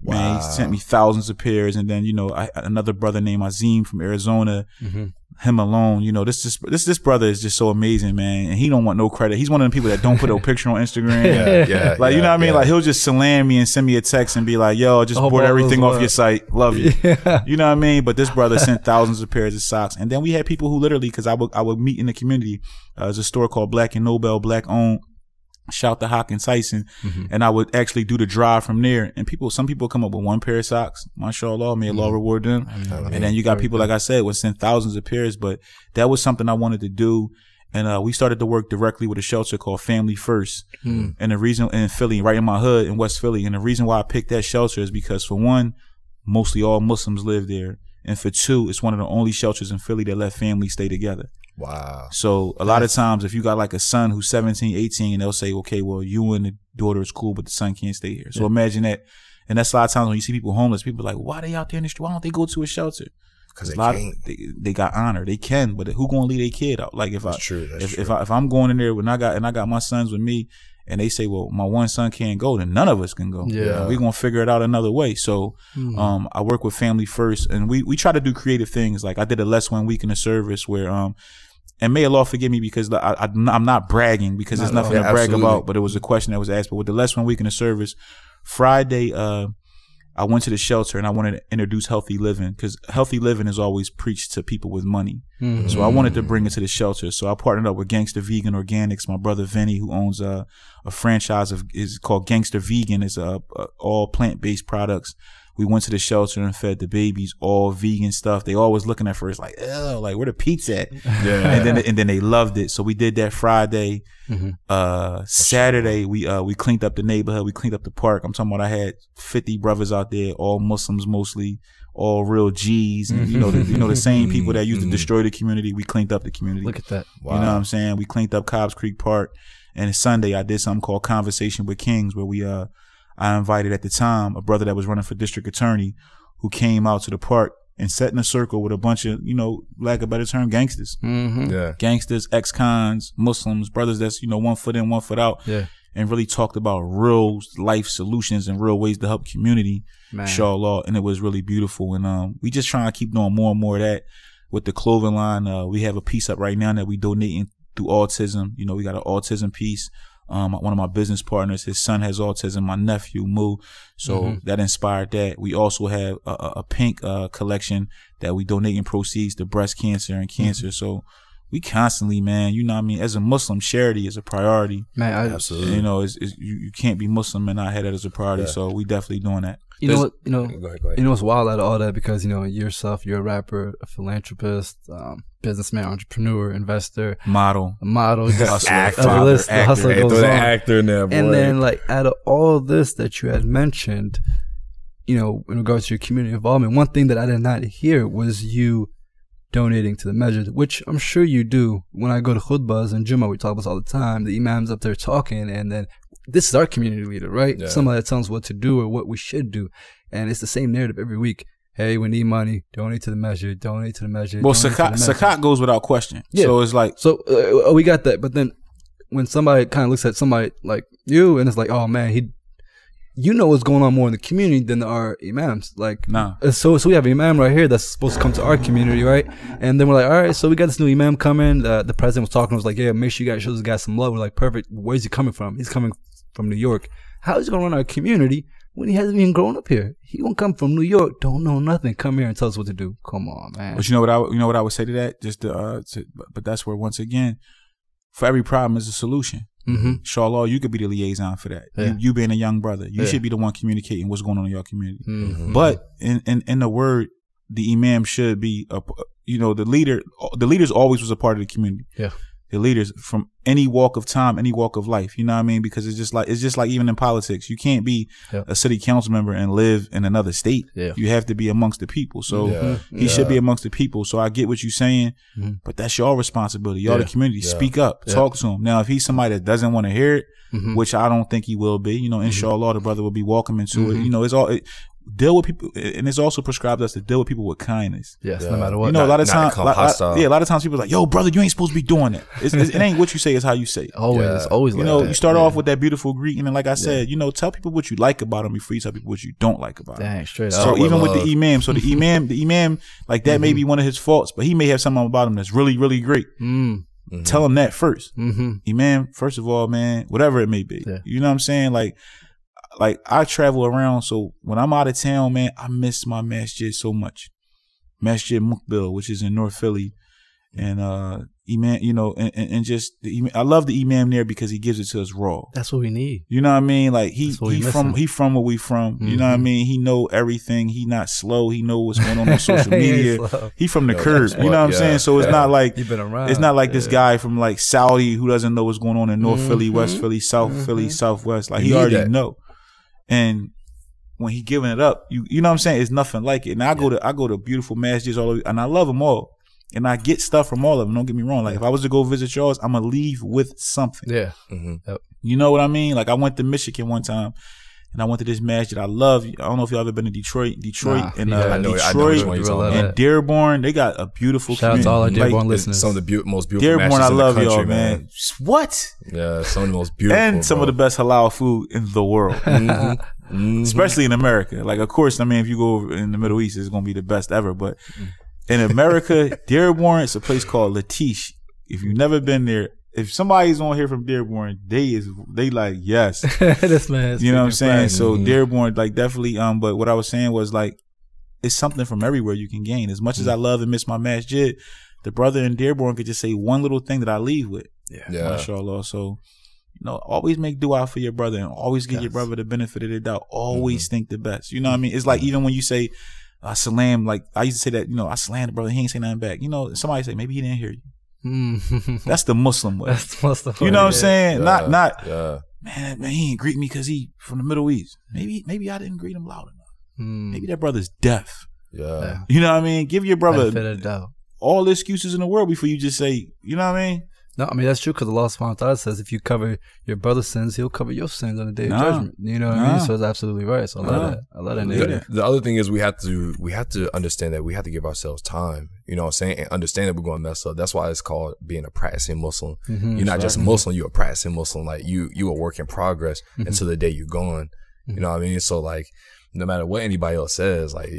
man, he sent me thousands of pairs. And then, you know, another brother named Azim from Arizona him alone, you know, this brother is just so amazing, man. And he don't want no credit. He's one of the people that don't put a picture on Instagram. Like, you know what I mean? Like, he'll just salam me and send me a text and be like, yo, just bought everything off your site. Love you. You know what I mean? But this brother sent thousands of pairs of socks. And then we had people who literally, because I would meet in the community. There's a store called Black and Nobel, Black owned. Shout to Hawk and Tyson. And I would actually do the drive from there. And some people come up with one pair of socks. Mashallah, may Allah reward them. And then you got people, like I said, would send thousands of pairs. But that was something I wanted to do. And we started to work directly with a shelter called Family First. And the reason, in Philly, right in my hood in West Philly. And the reason why I picked that shelter is because, for one, mostly all Muslims live there. And for two, it's one of the only shelters in Philly that let families stay together. Wow. So a lot of times, if you got like a son who's 17, 18, they'll say, okay, well, you and the daughter is cool, but the son can't stay here. So imagine that. And that's a lot of times when you see people homeless, people are like, why are they out there in the street? Why don't they go to a shelter? Because they got honor. They can, but who gonna leave their kid out? Like if if I'm going in there when I got my sons with me, and they say, well, my one son can't go, then none of us can go. Yeah, we're gonna figure it out another way. So I work with Family First, and we try to do creative things. Like I did a less one week in a service where and may Allah forgive me because I'm not bragging, because there's nothing to brag about, but it was a question that was asked. But with the less one week in a service, Friday, I went to the shelter and I wanted to introduce healthy living, because healthy living is always preached to people with money. So I wanted to bring it to the shelter. So I partnered up with Gangster Vegan Organics. My brother Vinny, who owns a franchise is called Gangster Vegan. It's all plant-based products. We went to the shelter and fed the babies all vegan stuff. They always looking at first like, ew, like where the pizza at? And then they loved it. So we did that Friday. Saturday we cleaned up the neighborhood. We cleaned up the park. I'm talking about I had 50 brothers out there, all Muslims mostly, all real G's, and you know the same people that used to destroy the community. We cleaned up the community. Look at that. Wow. You know what I'm saying? We cleaned up Cobbs Creek Park. And Sunday I did something called Conversation with Kings, where we I invited at the time a brother that was running for district attorney, who came out to the park and sat in a circle with a bunch of, lack of a better term, gangsters. Gangsters, ex-cons, Muslims, brothers that's, one foot in, one foot out. And really talked about real life solutions and real ways to help community. Mashallah. And it was really beautiful. And we just trying to keep doing more and more of that with the clothing line. We have a piece up right now that we donating through autism. We got an autism piece. One of my business partners, his son has autism, my nephew, Mu. So that inspired that. We also have a pink collection that we donating proceeds to breast cancer and cancer. So we constantly, man, you know what I mean? As a Muslim, charity is a priority. Man, absolutely. You can't be Muslim and not have that as a priority. So we definitely doing that. Go ahead. What's wild out of all that, because yourself, you're a rapper, a philanthropist, businessman, entrepreneur, investor, model, actor, actor in there, boy. And then like out of all this that you had mentioned, in regards to your community involvement, one thing that I did not hear was you donating to the masjid, which I'm sure you do. When I go to khutbahs and Jummah, we talk about this all the time. The imam's up there talking, and then this is our community leader, right? Yeah. Somebody that tells us what to do or what we should do. And it's the same narrative every week. Hey, we need money. Donate to the masjid. Donate to the masjid. Well, zakat goes without question. Yeah. So it's like... So we got that. But then when somebody kind of looks at somebody like you and it's like, oh, man, what's going on more in the community than our imams. Like, nah. So we have an imam right here that's supposed to come to our community, right? And then we're like, all right, so we got this new imam coming. The president was talking, was like, yeah, make sure you guys show this guy some love. We're like, perfect. Where's he coming from? He's coming from New York. How is he gonna run our community when he hasn't even grown up here? He gonna come from New York, don't know nothing, come here and tell us what to do. Come on, man. But you know what I would say to that? But that's where, once again, for every problem is a solution. Inshallah, you could be the liaison for that. Yeah. You being a young brother, you should be the one communicating what's going on in your community. But in the word, the imam should be the leader. The leaders always was a part of the community. Yeah. The leaders from any walk of time, any walk of life. You know what I mean? Because it's just like even in politics, you can't be a city council member and live in another state. Yeah. You have to be amongst the people. So he should be amongst the people. So I get what you're saying, but that's your responsibility. Y'all the community. Speak up. Talk to him. Now, if he's somebody that doesn't want to hear it, which I don't think he will be, inshallah, the brother will be welcome into it. It's all deal with people, and it's also prescribed us to deal with people with kindness. Yes, no matter what. You know, a lot of times, a lot of times people are like, "Yo, brother, you ain't supposed to be doing that." It ain't what you say; it's how you say it. Always, always. You know, you start off with that beautiful greeting, and like I said, you know, tell people what you like about them before you tell people what you don't like about them. Dang, straight so up. even with the imam, the imam, like that may be one of his faults, but he may have something about him that's really, really great. Tell him that first. Imam, first of all, man, whatever it may be. You know what I'm saying? Like I travel around, so when I'm out of town, man, I miss my masjid so much. Masjid Mukbil, which is in North Philly, and imam, you know, and just I love the imam there because he gives it to us raw. That's what we need. You know what I mean? Like he from where we from. You know what I mean? He know everything. He not slow. He know what's going on social media. He from the curb. You know what I'm saying? So it's not like you've been around. It's not like this guy from like Saudi who doesn't know what's going on in North Philly, West Philly, South Philly, Southwest. Like he already know. And when he giving it up, you know what I'm saying? It's nothing like it. And I go to beautiful masjids all over, and I love them all. And I get stuff from all of them. Don't get me wrong. Like if I was to go visit yours, I'm gonna leave with something. Yeah. Yep. You know what I mean? Like I went to Michigan one time, and I went to this masjid I love. I don't know if y'all ever been to Detroit. Detroit and Dearborn. They got a beautiful shout out to all our Dearborn listeners. Some of the most beautiful Dearborn, I love in the country, y'all, man. What? Yeah, some of the most beautiful and some of the best halal food in the world. Especially in America. Like, of course, I mean, if you go over in the Middle East, it's going to be the best ever. But in America, Dearborn, it's a place called Latish. If you've never been there, if somebody's on here from Dearborn, they like, yes. This man's you know what I'm saying? So Dearborn, like, definitely, but what I was saying was, like, it's something from everywhere you can gain. As much as I love and miss my masjid, the brother in Dearborn could just say one little thing that I leave with. Yeah. Mashallah. So, you know, always make dua for your brother and always give your brother the benefit of the doubt. Always think the best. You know what I mean? It's like even when you say As-salaam, like I used to say that, you know, I slammed the brother, he ain't say nothing back. You know, somebody say maybe he didn't hear you. That's the Muslim way. That's the Muslim way. You know what I'm saying? Not man, he ain't greet me because he from the Middle East. Maybe I didn't greet him loud enough. Maybe that brother's deaf. Yeah. You know what I mean? Give your brother all the excuses in the world before you just say, you know what I mean? No, I mean, that's true because Allah subhanahu wa ta'ala says if you cover your brother's sins, he'll cover your sins on the day of judgment. You know what I mean? So it's absolutely right. So I love that. I love that. The other thing is we have to understand that we have to give ourselves time. You know what I'm saying? And understand that we're going to mess up. That's why it's called being a practicing Muslim. You're not just a Muslim, you're a practicing Muslim. Like you a work in progress until the day you're gone. You know what I mean? So like, no matter what anybody else says, like,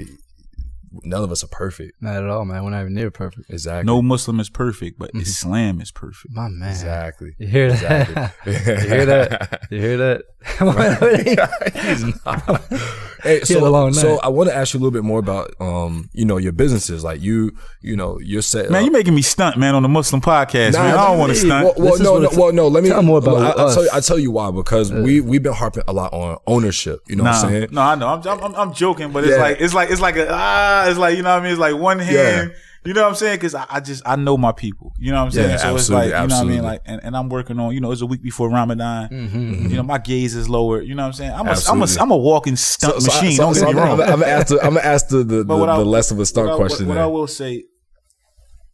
none of us are perfect. Not at all, man. We're not even near perfect. Exactly. No Muslim is perfect, but Islam is perfect. My man. Exactly. You hear that? Exactly. You hear that? You hear that? He's not. Hey, so I want to ask you a little bit more about, you know, your businesses. Like you know, you're set. Man, you're making me stunt, man, on the Muslim podcast. Man, I don't want to stunt. No. Let me tell more about us. I'll tell you why, because we've been harping a lot on ownership. You know what I'm saying? No, I know. I'm joking, but it's like you know what I mean? It's like one hand. Yeah. You know what I'm saying? Because I know my people. You know what I'm saying? So it's like, you know what I mean? Like, and I'm working on, you know, it's a week before Ramadan. You know, my gaze is lower. You know what I'm saying? I'm a walking stunt machine. Don't get me wrong. I'm gonna ask the less of a stunt question. What I will say,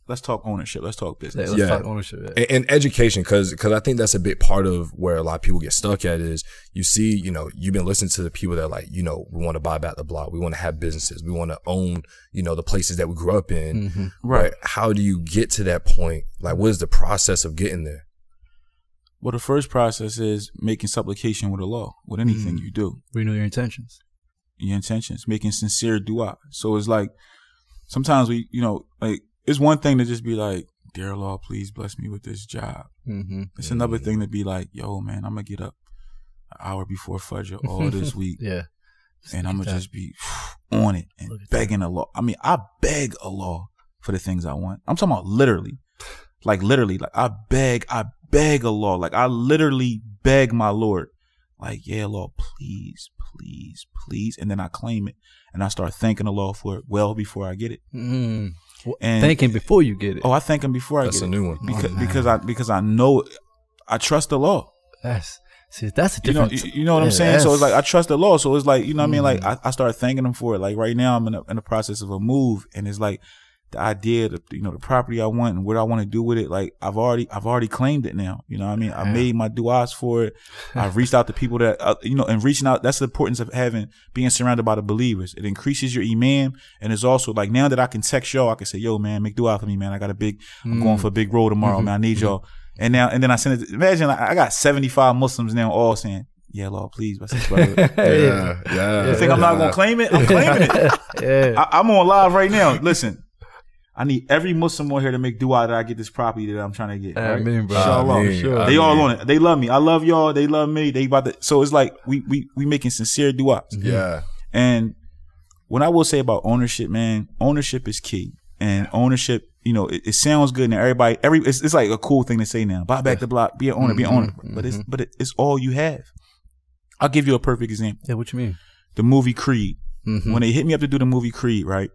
let's talk ownership. Let's talk business. Let's talk ownership. Yeah. And education, because I think that's a big part of where a lot of people get stuck at is you see, you know, you've been listening to the people that are like, you know, we want to buy back the block. We want to have businesses. We want to own, you know, the places that we grew up in. Right. But how do you get to that point? Like, what is the process of getting there? Well, the first process is making supplication with Allah, with anything you do. Renew your intentions. Making sincere dua. So it's like, sometimes we, you know, like, it's one thing to just be like, dear Allah, please bless me with this job. It's another thing to be like, yo, man, I'm going to get up an hour before Fajr all this week. And I'm going to just be on it and begging Allah. I mean, I beg Allah for the things I want. I'm talking about literally. Like I beg Allah. Like I literally beg my Lord. Like, yeah, Allah, please. And then I claim it. And I start thanking Allah for it well before I get it. And thanking before you get it. Oh, I thank him before I get it. That's a new one. Because I know, I trust the law. That's a different. You know what I'm saying? So it's like I trust the law. So it's like, you know what I mean? Like I start thanking him for it. Like right now I'm in the process of a move, and it's like the idea, the property I want and what I want to do with it, like I've already claimed it now. You know what I mean? I made my du'as for it. I've reached out to people that, and reaching out, that's the importance of being surrounded by the believers. It increases your iman. And it's also like, now that I can text y'all, I can say, yo, man, make dua for me, man. I'm going for a big role tomorrow, man. I need y'all. And then I send it. Imagine I got 75 Muslims now all saying, yeah, Lord, please. Yeah. You think I'm not going to claim it? I'm claiming it. Yeah. I'm on live right now. Listen, I need every Muslim on here to make dua that I get this property that I'm trying to get. Right? I mean, bro. Inshallah. Sure. They all on it. They love me. I love y'all. They love me. They about to. So it's like we making sincere duas. Yeah. And what I will say about ownership, man, ownership is key. And ownership, it sounds good, and it's like a cool thing to say now. Buy back the block, be an owner, be an owner. But it's all you have. I'll give you a perfect example. Yeah, what you mean? The movie Creed. When they hit me up to do the movie Creed, right?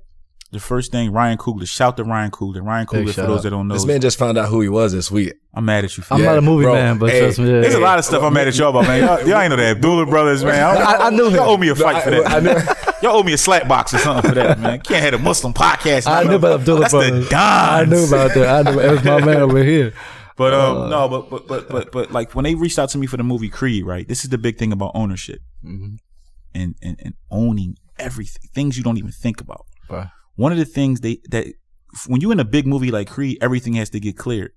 The first thing, Ryan Coogler. Shout to Ryan Coogler. Ryan Coogler, for those that don't know. This man just found out who he was this week. I'm mad at you for I'm not a movie man, but trust me. There's a lot of stuff I'm mad at y'all about, man. Y'all ain't know the Abdullah brothers, man. I knew him. Y'all owe me a fight for that. Y'all owe me a slap box or something for that, man. Can't have a Muslim podcast. I knew about Abdullah brothers. I knew about that. It was my man over here. But but like when they reached out to me for the movie Creed, right? This is the big thing about ownership and owning everything, things you don't even think about. Right. One of the things that when you're in a big movie like Creed, everything has to get cleared,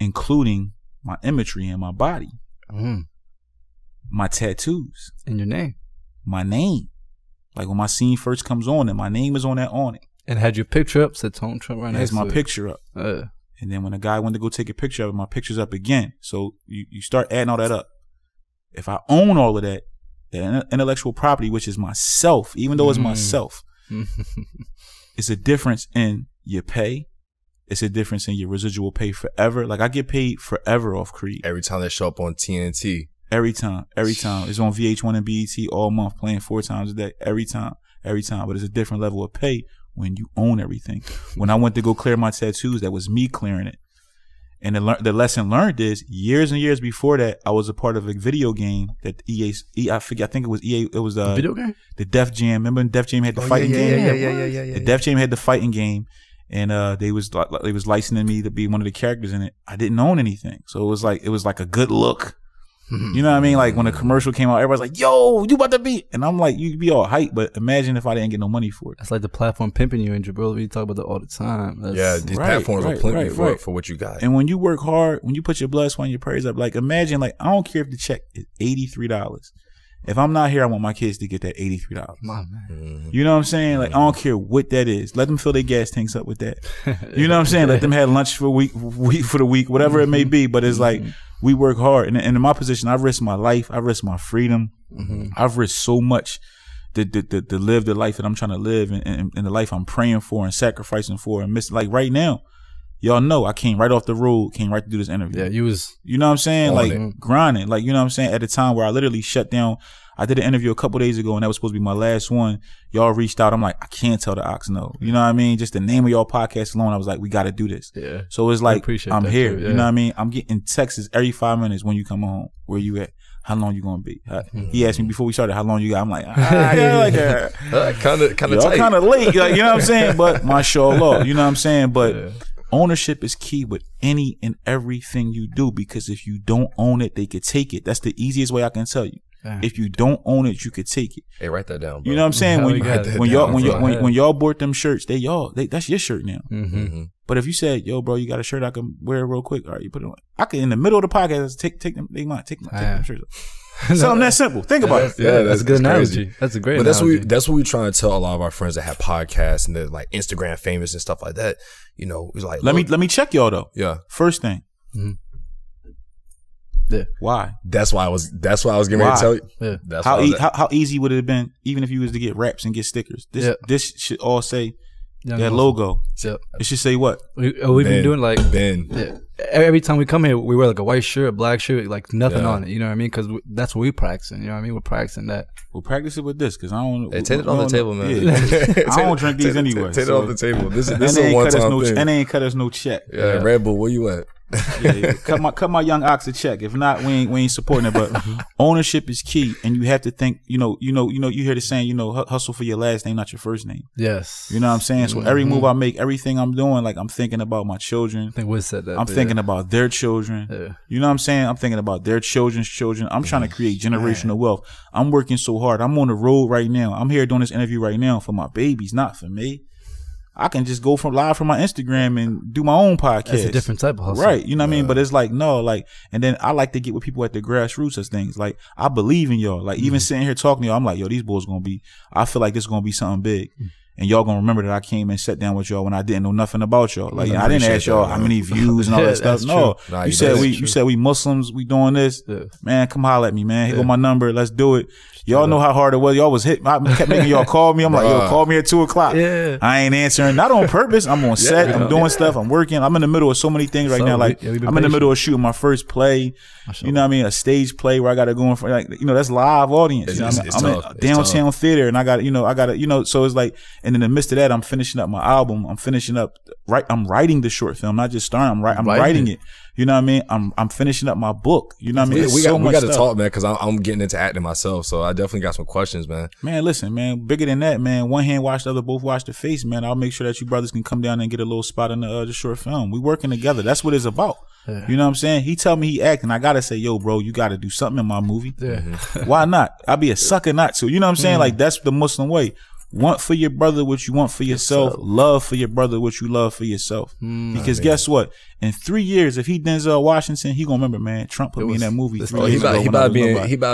including my imagery and my body, my tattoos, and your name, my name. Like when my scene first comes on, and my name is on that awning, and had your picture up, said Tone Trump right now. Has my picture up. And then when a guy went to go take a picture of it, my picture's up again. So you start adding all that up. If I own all of that, the intellectual property, which is myself, even though it's myself, it's a difference in your pay. It's a difference in your residual pay forever. Like I get paid forever off Creed. Every time they show up on TNT. Every time. It's on VH1 and BET all month, playing 4 times a day. Every time. But it's a different level of pay when you own everything. When I went to go clear my tattoos, that was me clearing it. And the lesson learned is years and years before that, I was a part of a video game that I think it was EA. It was video game, the Def Jam. Remember when Def Jam had the fighting game? Yeah. The Def Jam had the fighting game, and they was licensing me to be one of the characters in it. I didn't own anything, so it was like a good look. You know what I mean? Like when a commercial came out, everybody's like, yo, you about to be. And I'm like, you be all hype, but imagine if I didn't get no money for it. That's like the platform pimping you, and Jabril, we talk about that all the time. These platforms are plenty for what you got. And when you work hard, when you put your blood, sweat, and your prayers up, like imagine, like I don't care if the check is $83. If I'm not here, I want my kids to get that $83. My man. You know what I'm saying? Like I don't care what that is. Let them fill their gas tanks up with that. You know what I'm saying? Let them have lunch for the week, whatever it may be. But it's like we work hard, and in my position, I've risked my life, I've risked my freedom, I've risked so much to live the life that I'm trying to live, and the life I'm praying for and sacrificing for, and like right now. Y'all know I came right off the road, came right to do this interview. Yeah, you know what I'm saying? Like grinding. Like, you know what I'm saying? At a time where I literally shut down. I did an interview a couple days ago, and that was supposed to be my last one. Y'all reached out. I'm like, I can't tell the Ox no. You know what I mean? Just the name of y'all podcast alone, I was like, we got to do this. Yeah. So it's like, I'm here. Too, yeah. You know what I mean? I'm getting texts every 5 minutes when you come home. Where you at? How long you gonna be? He asked me before we started, how long you got? I'm like, kind of tight. Kind of late. Like, you know what I'm saying? But Mashallah, you know what I'm saying? But ownership is key with any and everything you do, because if you don't own it, they could take it. That's the easiest way I can tell you. If you don't own it, you could take it. Hey, write that down, bro. You know what I'm saying? When y'all bought them shirts, that's your shirt now. But if you said, yo, bro, you got a shirt I can wear real quick, all right, you put it on. I can, in the middle of the podcast, take them shirts off. Something that simple. Think about it. Yeah, that's a good analogy. That's a great analogy. That's what we try and tell a lot of our friends that have podcasts and they're like Instagram famous and stuff like that. You know, it's like, let me check y'all though. Yeah. First thing. Yeah. Why? That's why I was getting ready to tell you. Yeah. That's how easy would it have been, even if you was to get wraps and get stickers? This should all say that logo. Yep. It should say what? We've been doing like Ben. Yeah. Every time we come here, we wear like a white shirt, a black shirt, like nothing on it. You know what I mean? Because that's what we practicing. You know what I mean? We're practicing that. We'll practice it with this, because I don't. Hey, take it on the table, man. Yeah. I don't drink these anyway. Take it off the table. This is a one-time thing. And they ain't cut us no check. Yeah, Red Bull, where you at? Yeah, cut my young ox a check. If not, we ain't supporting it. But ownership is key, and you have to think. You hear the saying. Hustle for your last name, not your first name. Yes. You know what I'm saying. So every move I make, everything I'm doing, like I'm thinking about my children. I think we said that. I'm thinking about their children. Yeah. You know what I'm saying. I'm thinking about their children's children. I'm trying to create generational wealth. I'm working so hard. I'm on the road right now. I'm here doing this interview right now for my babies, not for me. I can just go live from my Instagram and do my own podcast. It's a different type of hustle. Right. You know what I mean? But it's like, no, like, and then I like to get with people at the grassroots of things. Like, I believe in y'all. Like, even sitting here talking to y'all, I'm like, yo, these boys I feel like this is going to be something big. And y'all gonna remember that I came and sat down with y'all when I didn't know nothing about y'all. Like, I didn't ask y'all how many views and all that stuff. No, nah, you said we Muslims, we doing this. Yeah. Man, come holler at me, man. Here go my number. Let's do it. Y'all know how hard it was. Y'all was hit. I kept making y'all call me. I'm like, yo, call me at 2:00. Yeah. I ain't answering. Not on purpose. I'm on set. I'm doing stuff. I'm working. I'm in the middle of so many things right now. Like, I'm in the middle of shooting my first play. You know what I mean? A stage play where I got to go in for, like, that's live audience. You know what I mean? I'm in downtown theater, and I got to, so it's like, and in the midst of that, I'm finishing up my album. I'm writing the short film, not just starring. I'm writing it. You know what I mean? I'm finishing up my book. You know what I mean? We got to talk, man, because I'm getting into acting myself. So I definitely got some questions, man. Man, listen, man, bigger than that, man. One hand wash the other, both wash the face, man. I'll make sure that you brothers can come down and get a little spot in the short film. We working together. That's what it's about. Yeah. You know what I'm saying? He tell me he acting. I got to say, yo, bro, you got to do something in my movie. Yeah. Why not? I'll be a sucker not to. You know what I'm saying? Like, that's the Muslim way. Want for your brother what you want for yourself. Love for your brother what you love for yourself. Because guess what? In 3 years, if he Denzel Washington, he gonna remember, man, Trump put me in that movie 3 years ago. He about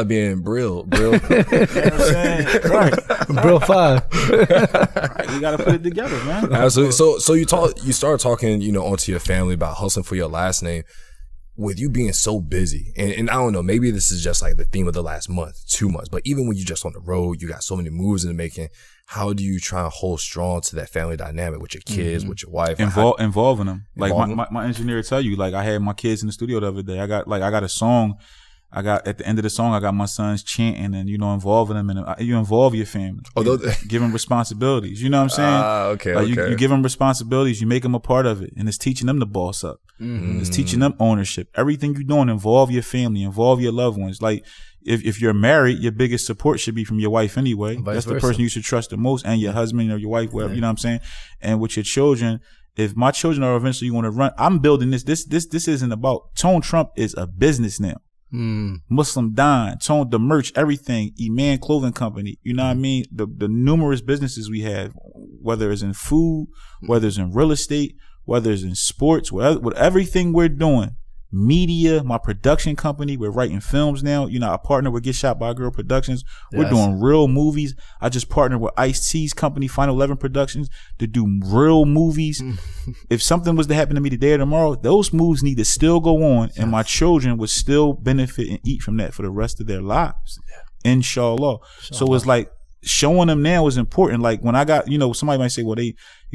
to be in Brill. You know what I'm saying? Right. Brill 5. Right. We gotta put it together, man. Absolutely. So you start talking, onto your family about hustling for your last name. With you being so busy, and I don't know, maybe this is just like the theme of the last month, 2 months, but even when you're just on the road, you got so many moves in the making. How do you try and hold strong to that family dynamic with your kids, with your wife? Involving them. Like my engineer tell you, like, I had my kids in the studio the other day. I got a song. At the end of the song, I got my sons chanting and, involving them, and you involve your family. Give them responsibilities. You know what I'm saying? Okay. You give them responsibilities, you make them a part of it, and it's teaching them to boss up. It's teaching them ownership. Everything you're doing, involve your family, involve your loved ones. Like, if you're married, your biggest support should be from your wife anyway. That's the person you should trust the most, and your husband or your wife, whatever, you know what I'm saying? And with your children, if my children are eventually going to run, I'm building this. This isn't about, Tone Trump is a business now. Musilm, Deen, Tone, the merch, everything, Iman Clothing Company, you know what I mean? The numerous businesses we have, whether it's in food, whether it's in real estate, whether it's in sports, with everything we're doing, media, my production company, we're writing films now. I partner with Get Shot by a Girl Productions. We're doing real movies. I just partnered with Ice-T's company, Final 11 Productions, to do real movies. If something was to happen to me today or tomorrow, those movies need to still go on, and my children would still benefit and eat from that for the rest of their lives. Inshallah. So it's like, showing them now is important. Like, when I got, somebody might say, well,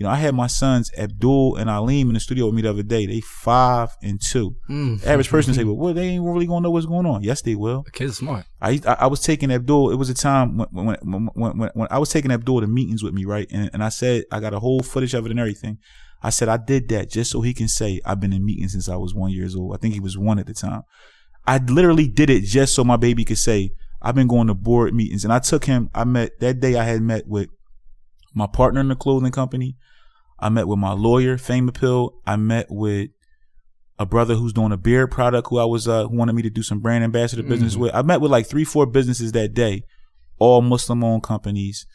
I had my sons Abdul and Aleem in the studio with me the other day. They 5 and 2. The average person say, well, they ain't really gonna know what's going on. Yes, they will. The kid's smart. I was taking Abdul. It was a time when I was taking Abdul to meetings with me, right? And I said, I got a whole footage of it and everything. I said, I did that just so he can say I've been in meetings since I was 1 year old. I think he was 1 at the time. I literally did it just so my baby could say, I've been going to board meetings. And I took him, that day I had met with my partner in the clothing company. I met with my lawyer, Fame Appeal. I met with a brother who's doing a beard product who wanted me to do some brand ambassador business with. I met with like 3-4 businesses that day, all Muslim owned companies.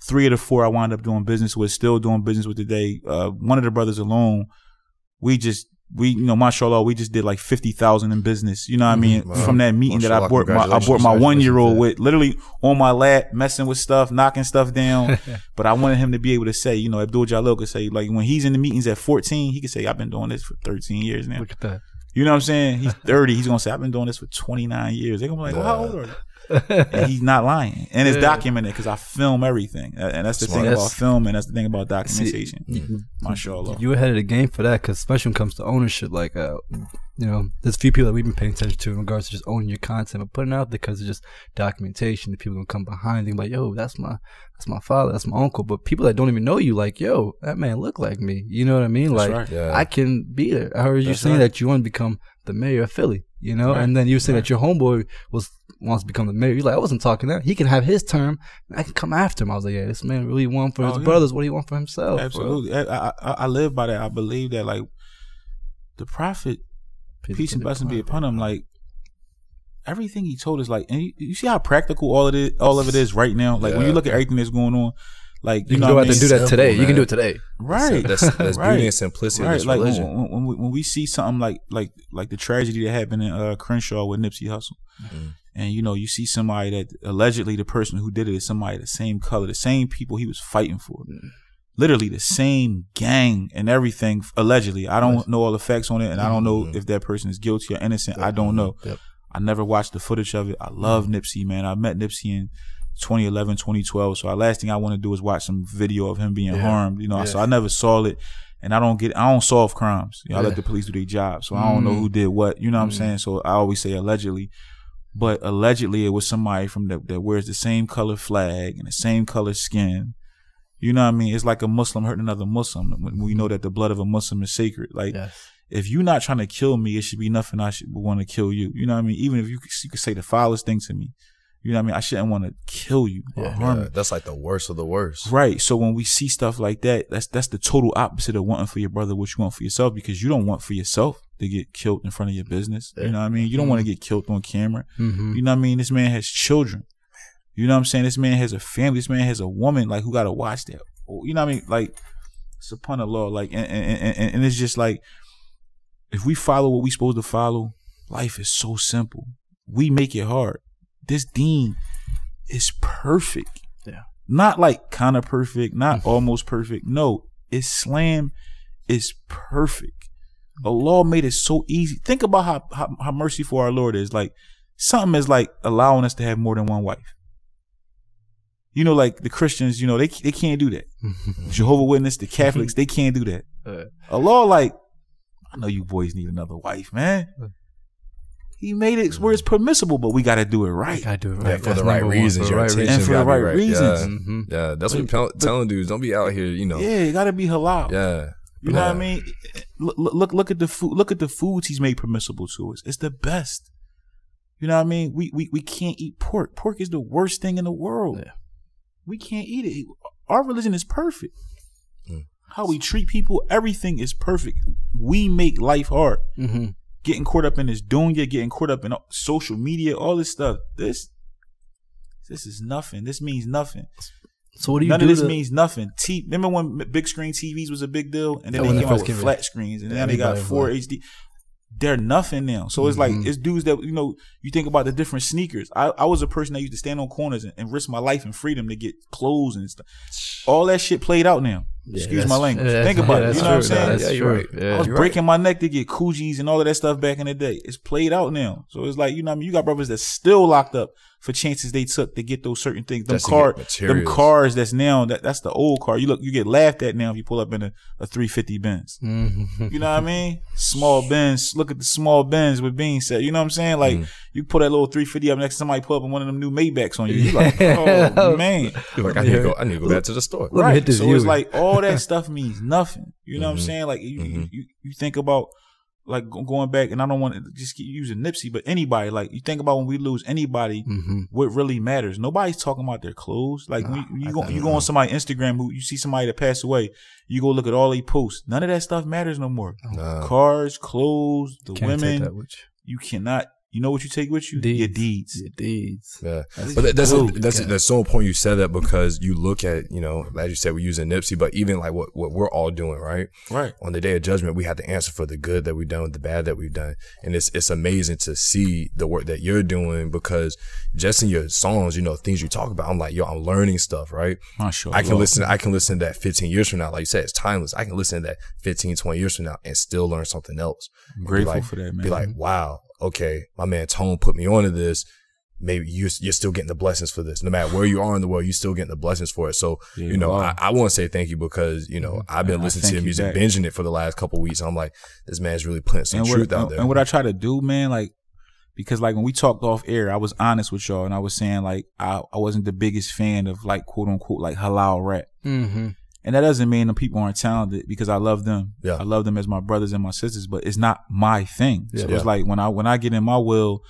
3 of the 4 I wound up doing business with, still doing business with today. One of the brothers alone, Mashallah, we just did like 50,000 in business. You know what I mean? Wow. From that meeting Mashallah, that I brought my 1 year old with, literally on my lap, messing with stuff, knocking stuff down. But I wanted him to be able to say, Abdul Jalil could say, like, when he's in the meetings at 14, he could say, I've been doing this for 13 years now. Look at that. You know what I'm saying? He's 30. He's going to say, I've been doing this for 29 years. They're going to be like, well, how old are you? and he's not lying, and it's documented because I film everything, and that's the thing about film, and that's the thing about documentation. Mashallah, you ahead of the game for that, because especially when it comes to ownership, like you know, there's a few people that we've been paying attention to in regards to just owning your content, but putting it out there because it's just documentation. The people gonna come behind and be like, yo, that's my father, that's my uncle. But people that don't even know you, like, yo, that man look like me. You know what I mean? That's like, right. I can be there. I heard you saying that you want to become the mayor of Philly, you know, and then you were saying that your homeboy wants to become the mayor. You're like, I wasn't talking that. He can have his term, and I can come after him. I was like, yeah, this man really want for his brothers what he want for himself. Absolutely. I live by that. I believe that, like, the Prophet, peace and blessing be upon him, like, everything he told us, like, and you see how practical all of it is right now. Like, when you look at everything that's going on, like, you can go out and do that today. You can do it today, right? That's beauty and simplicity. Right, like when we see something like the tragedy that happened in Crenshaw with Nipsey Hussle, and you know, you see somebody that allegedly the person who did it is somebody the same color, the same people he was fighting for. Literally the same gang and everything, allegedly. I don't know all the facts on it, and I don't know if that person is guilty or innocent. I don't know. I never watched the footage of it. I love Nipsey, man. I met Nipsey in 2011, 2012. So the last thing I want to do is watch some video of him being harmed. You know, so I never saw it, and I don't solve crimes. You know, I let the police do their job, so I don't know who did what. You know what I'm saying? So I always say allegedly. But allegedly, it was somebody from that wears the same color flag and the same color skin. You know what I mean? It's like a Muslim hurting another Muslim. When we know that the blood of a Muslim is sacred. Like, if you're not trying to kill me, it should be nothing I should want to kill you. You know what I mean? Even if you could say the foulest thing to me. You know what I mean? I shouldn't want to kill you or harm you. That's like the worst of the worst. Right. So when we see stuff like that, that's the total opposite of wanting for your brother what you want for yourself, because you don't want for yourself to get killed in front of your business. You know what I mean? You don't want to get killed on camera. You know what I mean? This man has children. You know what I'm saying? This man has a family. This man has a woman, like, who got to watch that. You know what I mean? Like, it's upon the law. Like, and it's just like, if we follow what we supposed to follow, life is so simple. We make it hard. This Deen is perfect. Yeah. Not like kind of perfect, not almost perfect. No, Islam is perfect. Allah made it so easy. Think about how merciful our Lord is. Like, something is like allowing us to have more than one wife. You know, like the Christians, you know, they can't do that. Jehovah's Witness, the Catholics, they can't do that. Allah, like, I know you boys need another wife, man. He made it where it's permissible, but we got to do it right. I do it right. For the right reasons. Your intentions and for the right reasons. Yeah, that's what I'm telling dudes. Don't be out here, you know. Yeah, it got to be halal. Yeah. You know what I mean? Look at the food. Look at the foods he's made permissible to us. It's the best. You know what I mean? We can't eat pork. Pork is the worst thing in the world. Yeah. We can't eat it. Our religion is perfect. How we treat people, everything is perfect. We make life hard. Getting caught up in this dunya, getting caught up in social media, all this stuff. This is nothing. This means nothing. So what do you None do? of this means nothing. Remember when big screen TVs was a big deal, and then they came out with flat screens, and now they got 4 HD. They're nothing now. So it's like, it's dudes that, you know, you think about the different sneakers. I was a person that used to stand on corners and risk my life and freedom to get clothes and stuff. All that shit played out now. Excuse my language. Think about it. You know what I'm saying? That's true. I was breaking my neck to get Coogis and all of that stuff back in the day. It's played out now. So it's like, you know what I mean? You got brothers that's still locked up for chances they took to get those certain things. Them cars that's now, that's the old car. You get laughed at now if you pull up in a 350 Benz. You know what I mean? Small Benz. Look at the small Benz with being said. You know what I'm saying? Like, you pull that little 350 up next to somebody pull up in one of them new Maybachs on you. You like, oh man. You're like, I need to go back to the store. Right. So it's like all that stuff means nothing. You know what I'm saying? Like, you think about, like, going back, and I don't want to just keep using Nipsey, but anybody, like, you think about when we lose anybody, what really matters. Nobody's talking about their clothes. Like, you go on somebody's Instagram, who you see somebody that passed away, you go look at all they posts. None of that stuff matters no more. Cars, clothes, the women. You cannot. You know what you take with you? Your deeds. Your deeds. Yeah. But that's so important you said that, because you look at, you know, as you said, we're using Nipsey, but even like what we're all doing, right? Right. On the day of judgment, we have to answer for the good that we've done, the bad that we've done. And it's amazing to see the work that you're doing, because just in your songs, you know, things you talk about, I'm like, yo, I'm learning stuff, right? Mashallah. I can listen to that 15 years from now. Like you said, it's timeless. I can listen to that 15, 20 years from now and still learn something else. I'm grateful for that, man. Be like, wow. Okay, my man Tone put me onto this. maybe you're still getting the blessings for this. No matter where you are in the world, you're still getting the blessings for it. So, you know, I want to say thank you because, you know, I've been listening to your music, binging it for the last couple of weeks. I'm like, this man's really putting some truth out there. And what I try to do, man, like, because like when we talked off air, I was honest with y'all and I was saying like, I wasn't the biggest fan of like, quote unquote, like halal rap. Mm-hmm. And that doesn't mean the people aren't talented because I love them. Yeah. I love them as my brothers and my sisters, but it's not my thing. So it's like when I get in my will,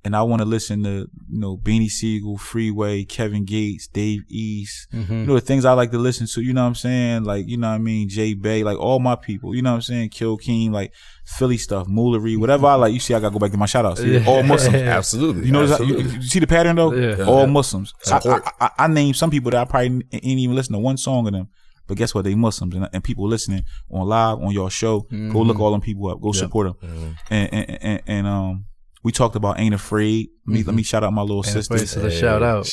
and I want to listen to, you know, Beanie Siegel, Freeway, Kevin Gates, Dave East, you know, the things I like to listen to, you know what I'm saying? Like, you know what I mean? Jay Bay, like all my people, you know what I'm saying? Kill King, like Philly stuff, Moolery, whatever I like. You see, I got to go back to my shout outs. All Muslims. Absolutely. You know, you see the pattern though? Yeah. All Muslims. I named some people that I probably ain't even listen to one song of them. But guess what? They Muslims and people listening on live, on your show. Go look all them people up. Go support them. And we talked about Ain't Afraid. Let me shout out my little sister. Shout out.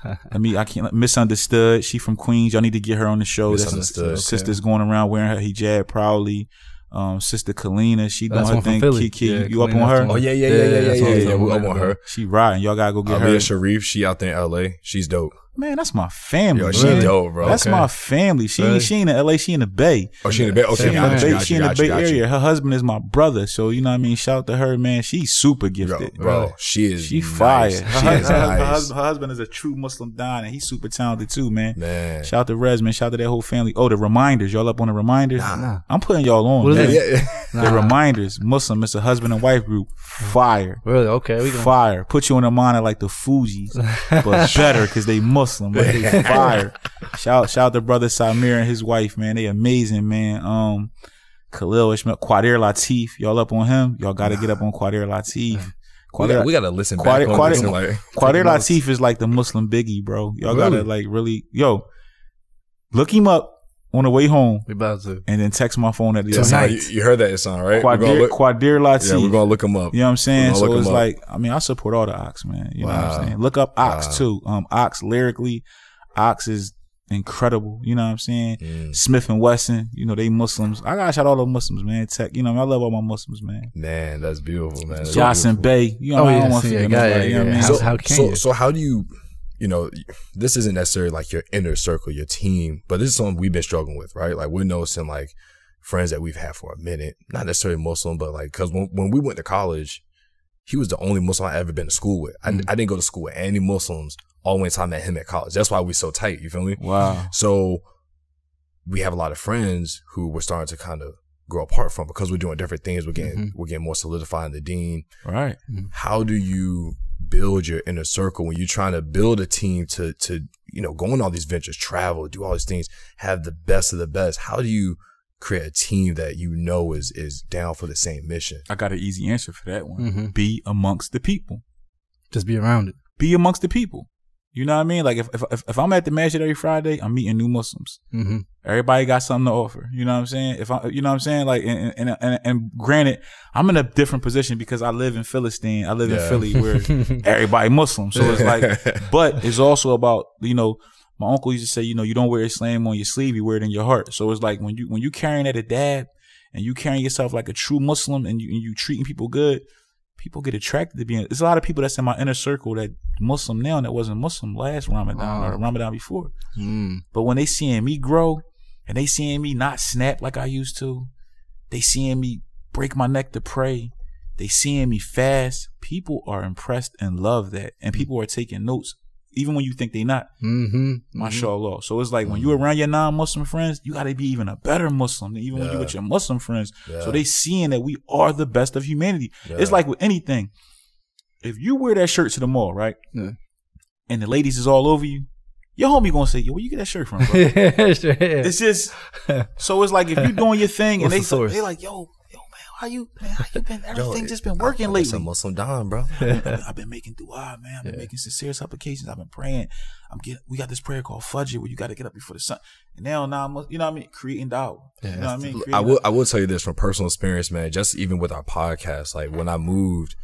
I can't Misunderstood. She from Queens. Y'all need to get her on the show. Sister's going around wearing her hijab proudly. Sister Kalina, she doing her thing. Kiki, you up on her? Oh yeah. We up on her. She riding. Y'all gotta go get her. Sharif, she out there in LA. She's dope. Man, that's my family. Yo, she dope, bro. That's my family. She ain't in LA, she in the Bay. Oh, she in the Bay? Okay, she in the Bay area. Her husband is my brother. So, you know what I mean? Shout out to her, man. She's super gifted. Bro, she fire. Nice. Her husband is a true Muslim Don, and he's super talented too, man. Shout out to Rez, man. Shout out to that whole family. Oh, the Reminders. Y'all up on the Reminders? Nah. I'm putting y'all on. What is it? The Reminders. Muslim. It's a husband and wife group. Fire. Really? Okay. Fire. Put you in the mind of like the Fugees, but better because they Muslim. But they fire. Shout out to brother Samir and his wife, man. They amazing, man. Khalil Ishmael, Quadir Latif. Y'all up on him? Y'all got to get up on Quadir Latif. We got to listen back. Quadir Latif is like the Muslim Biggie, bro. Y'all got to like really, look him up on the way home. We about to. And then text my phone at the other night. You heard that Issan, right? Quadir Latif. Yeah, we're going to look him up. You know what I'm saying? So it's like, I mean, I support all the Ox, man. You know what I'm saying? Look up Ox too. Ox lyrically, Ox is incredible. You know what I'm saying? Smith and Wesson, you know, they Muslims. I gotta shout out all the Muslims, man. Tech, you know, I love all my Muslims, man. Man, that's beautiful, man. Jocelyn Bay. You know, I don't want to forget nobody. You know what I mean? So how do you know, this isn't necessarily like your inner circle, your team, but this is something we've been struggling with, right? Like we're noticing like friends that we've had for a minute, not necessarily Muslim, but like, cause when we went to college, he was the only Muslim I ever been to school with. I didn't go to school with any Muslims all the way until I met him at college. That's why we're so tight. You feel me? Wow. So we have a lot of friends who we're starting to kind of grow apart from because we're doing different things. We're getting more solidified in the Deen. Right. How do you build your inner circle when you're trying to build a team to you know, go on all these ventures, travel, do all these things, have the best of the best? How do you create a team that you know is down for the same mission? I got an easy answer for that one. Be amongst the people. Just be around it. Be amongst the people. You know what I mean? Like if I'm at the masjid every Friday, I'm meeting new Muslims. Everybody got something to offer. You know what I'm saying? You know what I'm saying? Like, and granted, I'm in a different position because I live in Philistine. I live in Philly where everybody Muslim. So it's like, but it's also about, you know, my uncle used to say, you know, you don't wear Islam on your sleeve, you wear it in your heart. So it's like when you carrying at a dab and you carrying yourself like a true Muslim and you treating people good, people get attracted to being. There's a lot of people that's in my inner circle that Muslim now that wasn't Muslim last Ramadan or the Ramadan before. But when they seeing me grow and they seeing me not snap like I used to, they seeing me break my neck to pray, they seeing me fast, people are impressed and love that. And people are taking notes even when you think they not. Mashallah. So it's like when you around your non-Muslim friends, you got to be even a better Muslim than even when you with your Muslim friends. So they seeing that we are the best of humanity. It's like with anything. If you wear that shirt to the mall, right? And the ladies is all over you, your homie gonna say, yo, where you get that shirt from, bro? It's just, so it's like if you doing your thing and they like, yo, how you been? Everything just been working lately. Some Muslim Don, bro. I've been making dua, man. I've been making sincere supplications. I've been praying. We got this prayer called Fajr where you got to get up before the sun. And now, you know what I mean? Creating dawah. You know what I mean? I will tell you this from personal experience, man. Just even with our podcast, like when I moved,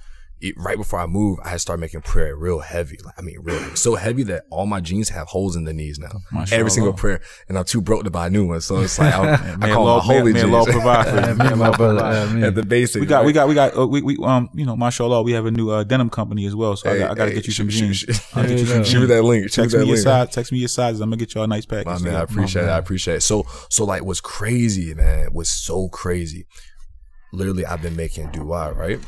right before I moved, I had started making prayer real heavy. Like, I mean, real heavy. So heavy that all my jeans have holes in the knees now. Mashallah. Every single prayer. And I'm too broke to buy new ones. So it's like, I call my holy jeans. May Allah provide for you. Me and my brother. At the basic. We got, you know, mashallah, we have a new denim company as well. So I got to get you some jeans. Shoot that link. Text me your sizes. I'm going to get you a nice package. My man, I appreciate it. I appreciate it. So like, what's crazy, man, was so crazy. Literally, I've been making dua, right?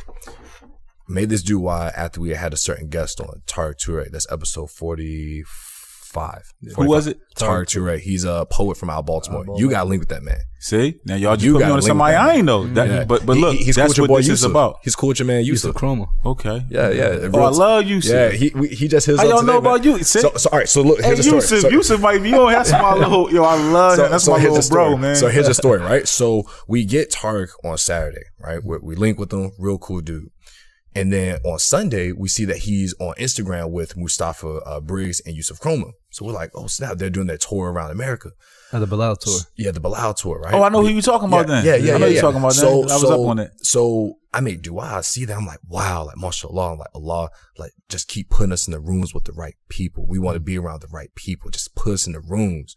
Made this dua after we had a certain guest on, Tariq Toure. That's episode 45. Who was it? Tariq Toure. He's a poet from out Baltimore. You got linked with that man. See? Now y'all just put me on somebody I ain't know. But look, he's that's cool what with your this boy is about. He's cool with your man Yusuf. Chroma. Okay. Yeah. Oh, I love Yusuf. Yeah, he just his. How y'all know today, about you? See? So all right. So look, here's the story. Yusuf might be. You don't have my little. Yo, I love him. That's my little bro, man. So here's the story, right? So we get Tariq on Saturday, right? We link with him, real cool dude. And then on Sunday, we see that he's on Instagram with Mustafa Briggs and Yusuf Chroma. So we're like, oh snap, they're doing that tour around America. The Bilal tour. Yeah, the Bilal tour, right? Oh, I know who you talking about then. Yeah. I know you talking about that. I was up on it. So I make dua, I see that, I'm like, wow, like mashallah, like Allah, like just keep putting us in the rooms with the right people. We want to be around the right people. Just put us in the rooms.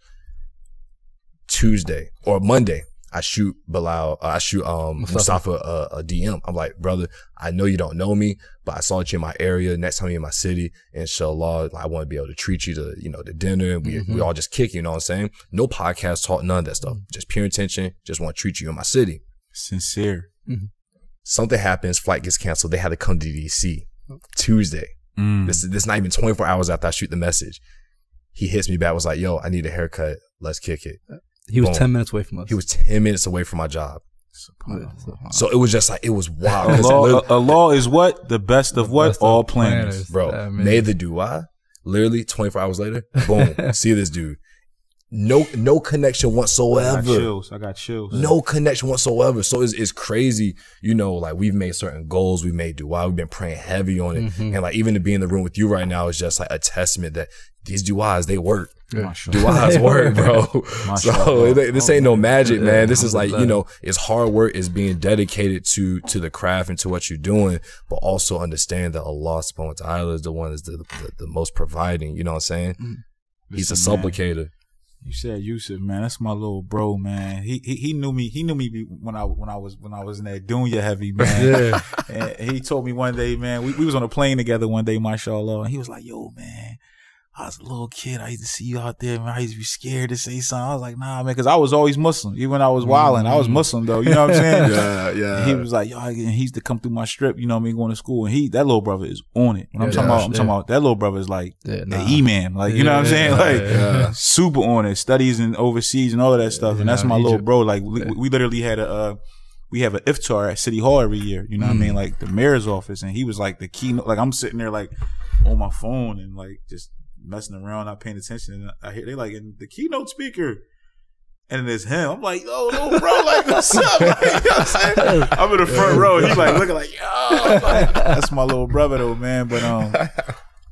Tuesday or Monday, I shoot Mustafa a DM. I'm like, brother, I know you don't know me, but I saw you in my area. Next time you're in my city, inshallah, I want to be able to treat you to, to dinner. We all just kick, you know what I'm saying? No podcast talk, none of that stuff. Just pure intention. Just want to treat you in my city. Sincere. Something happens, flight gets canceled. They had to come to DC Tuesday. This is not even 24 hours after I shoot the message. He hits me back, was like, yo, I need a haircut. Let's kick it. He was 10 minutes away from us. He was 10 minutes away from my job. So it was just like, it was wild. Allah is what? The best of what? All planners. Bro, made the dua. Literally 24 hours later, boom, see this dude. No connection whatsoever. I got chills. No connection whatsoever. So it's crazy. Like we've made certain goals. We've made dua. We've been praying heavy on it. And like even to be in the room with you right now is just like a testament that these duas, they work. Duas work, bro. So this ain't no magic, man. This is like, it's hard work. It's being dedicated to the craft and to what you're doing, but also understand that Allah subhanahu wa ta'ala is the one that's the most providing. You know what I'm saying? He's a supplicator. You said Yusuf, man. That's my little bro, man. He knew me. He knew me when I was in that Dunya heavy, man. And he told me one day, man. We was on a plane together one day, mashallah. And he was like, "Yo, man, I was a little kid. I used to see you out there, man. I used to be scared to say something." I was like, "Nah, man," because I was always Muslim. Even when I was wilding, I was Muslim though. You know what I'm saying? Yeah. And he was like, "Yo," he used to come through my strip. You know what I mean? Going to school, and that little brother is on it. When I'm talking about that little brother is like the E-man. Like you know what I'm saying? Like super on it. Studies and overseas and all of that stuff. And that's my little bro. Like we literally had we have an iftar at City Hall every year. You know what I mean? Like the mayor's office, and he was like the keynote. Like I'm sitting there like on my phone and like just messing around, not paying attention, and I hear they like in the keynote speaker, and it's him. I'm like, yo, bro, like what's up? Like, you know what I'm saying? I'm in the front row. He's like looking like, yo, like, that's my little brother though, man. But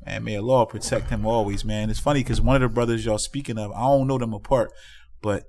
man, may Allah protect him always, man. It's funny because one of the brothers y'all speaking of, I don't know them apart, but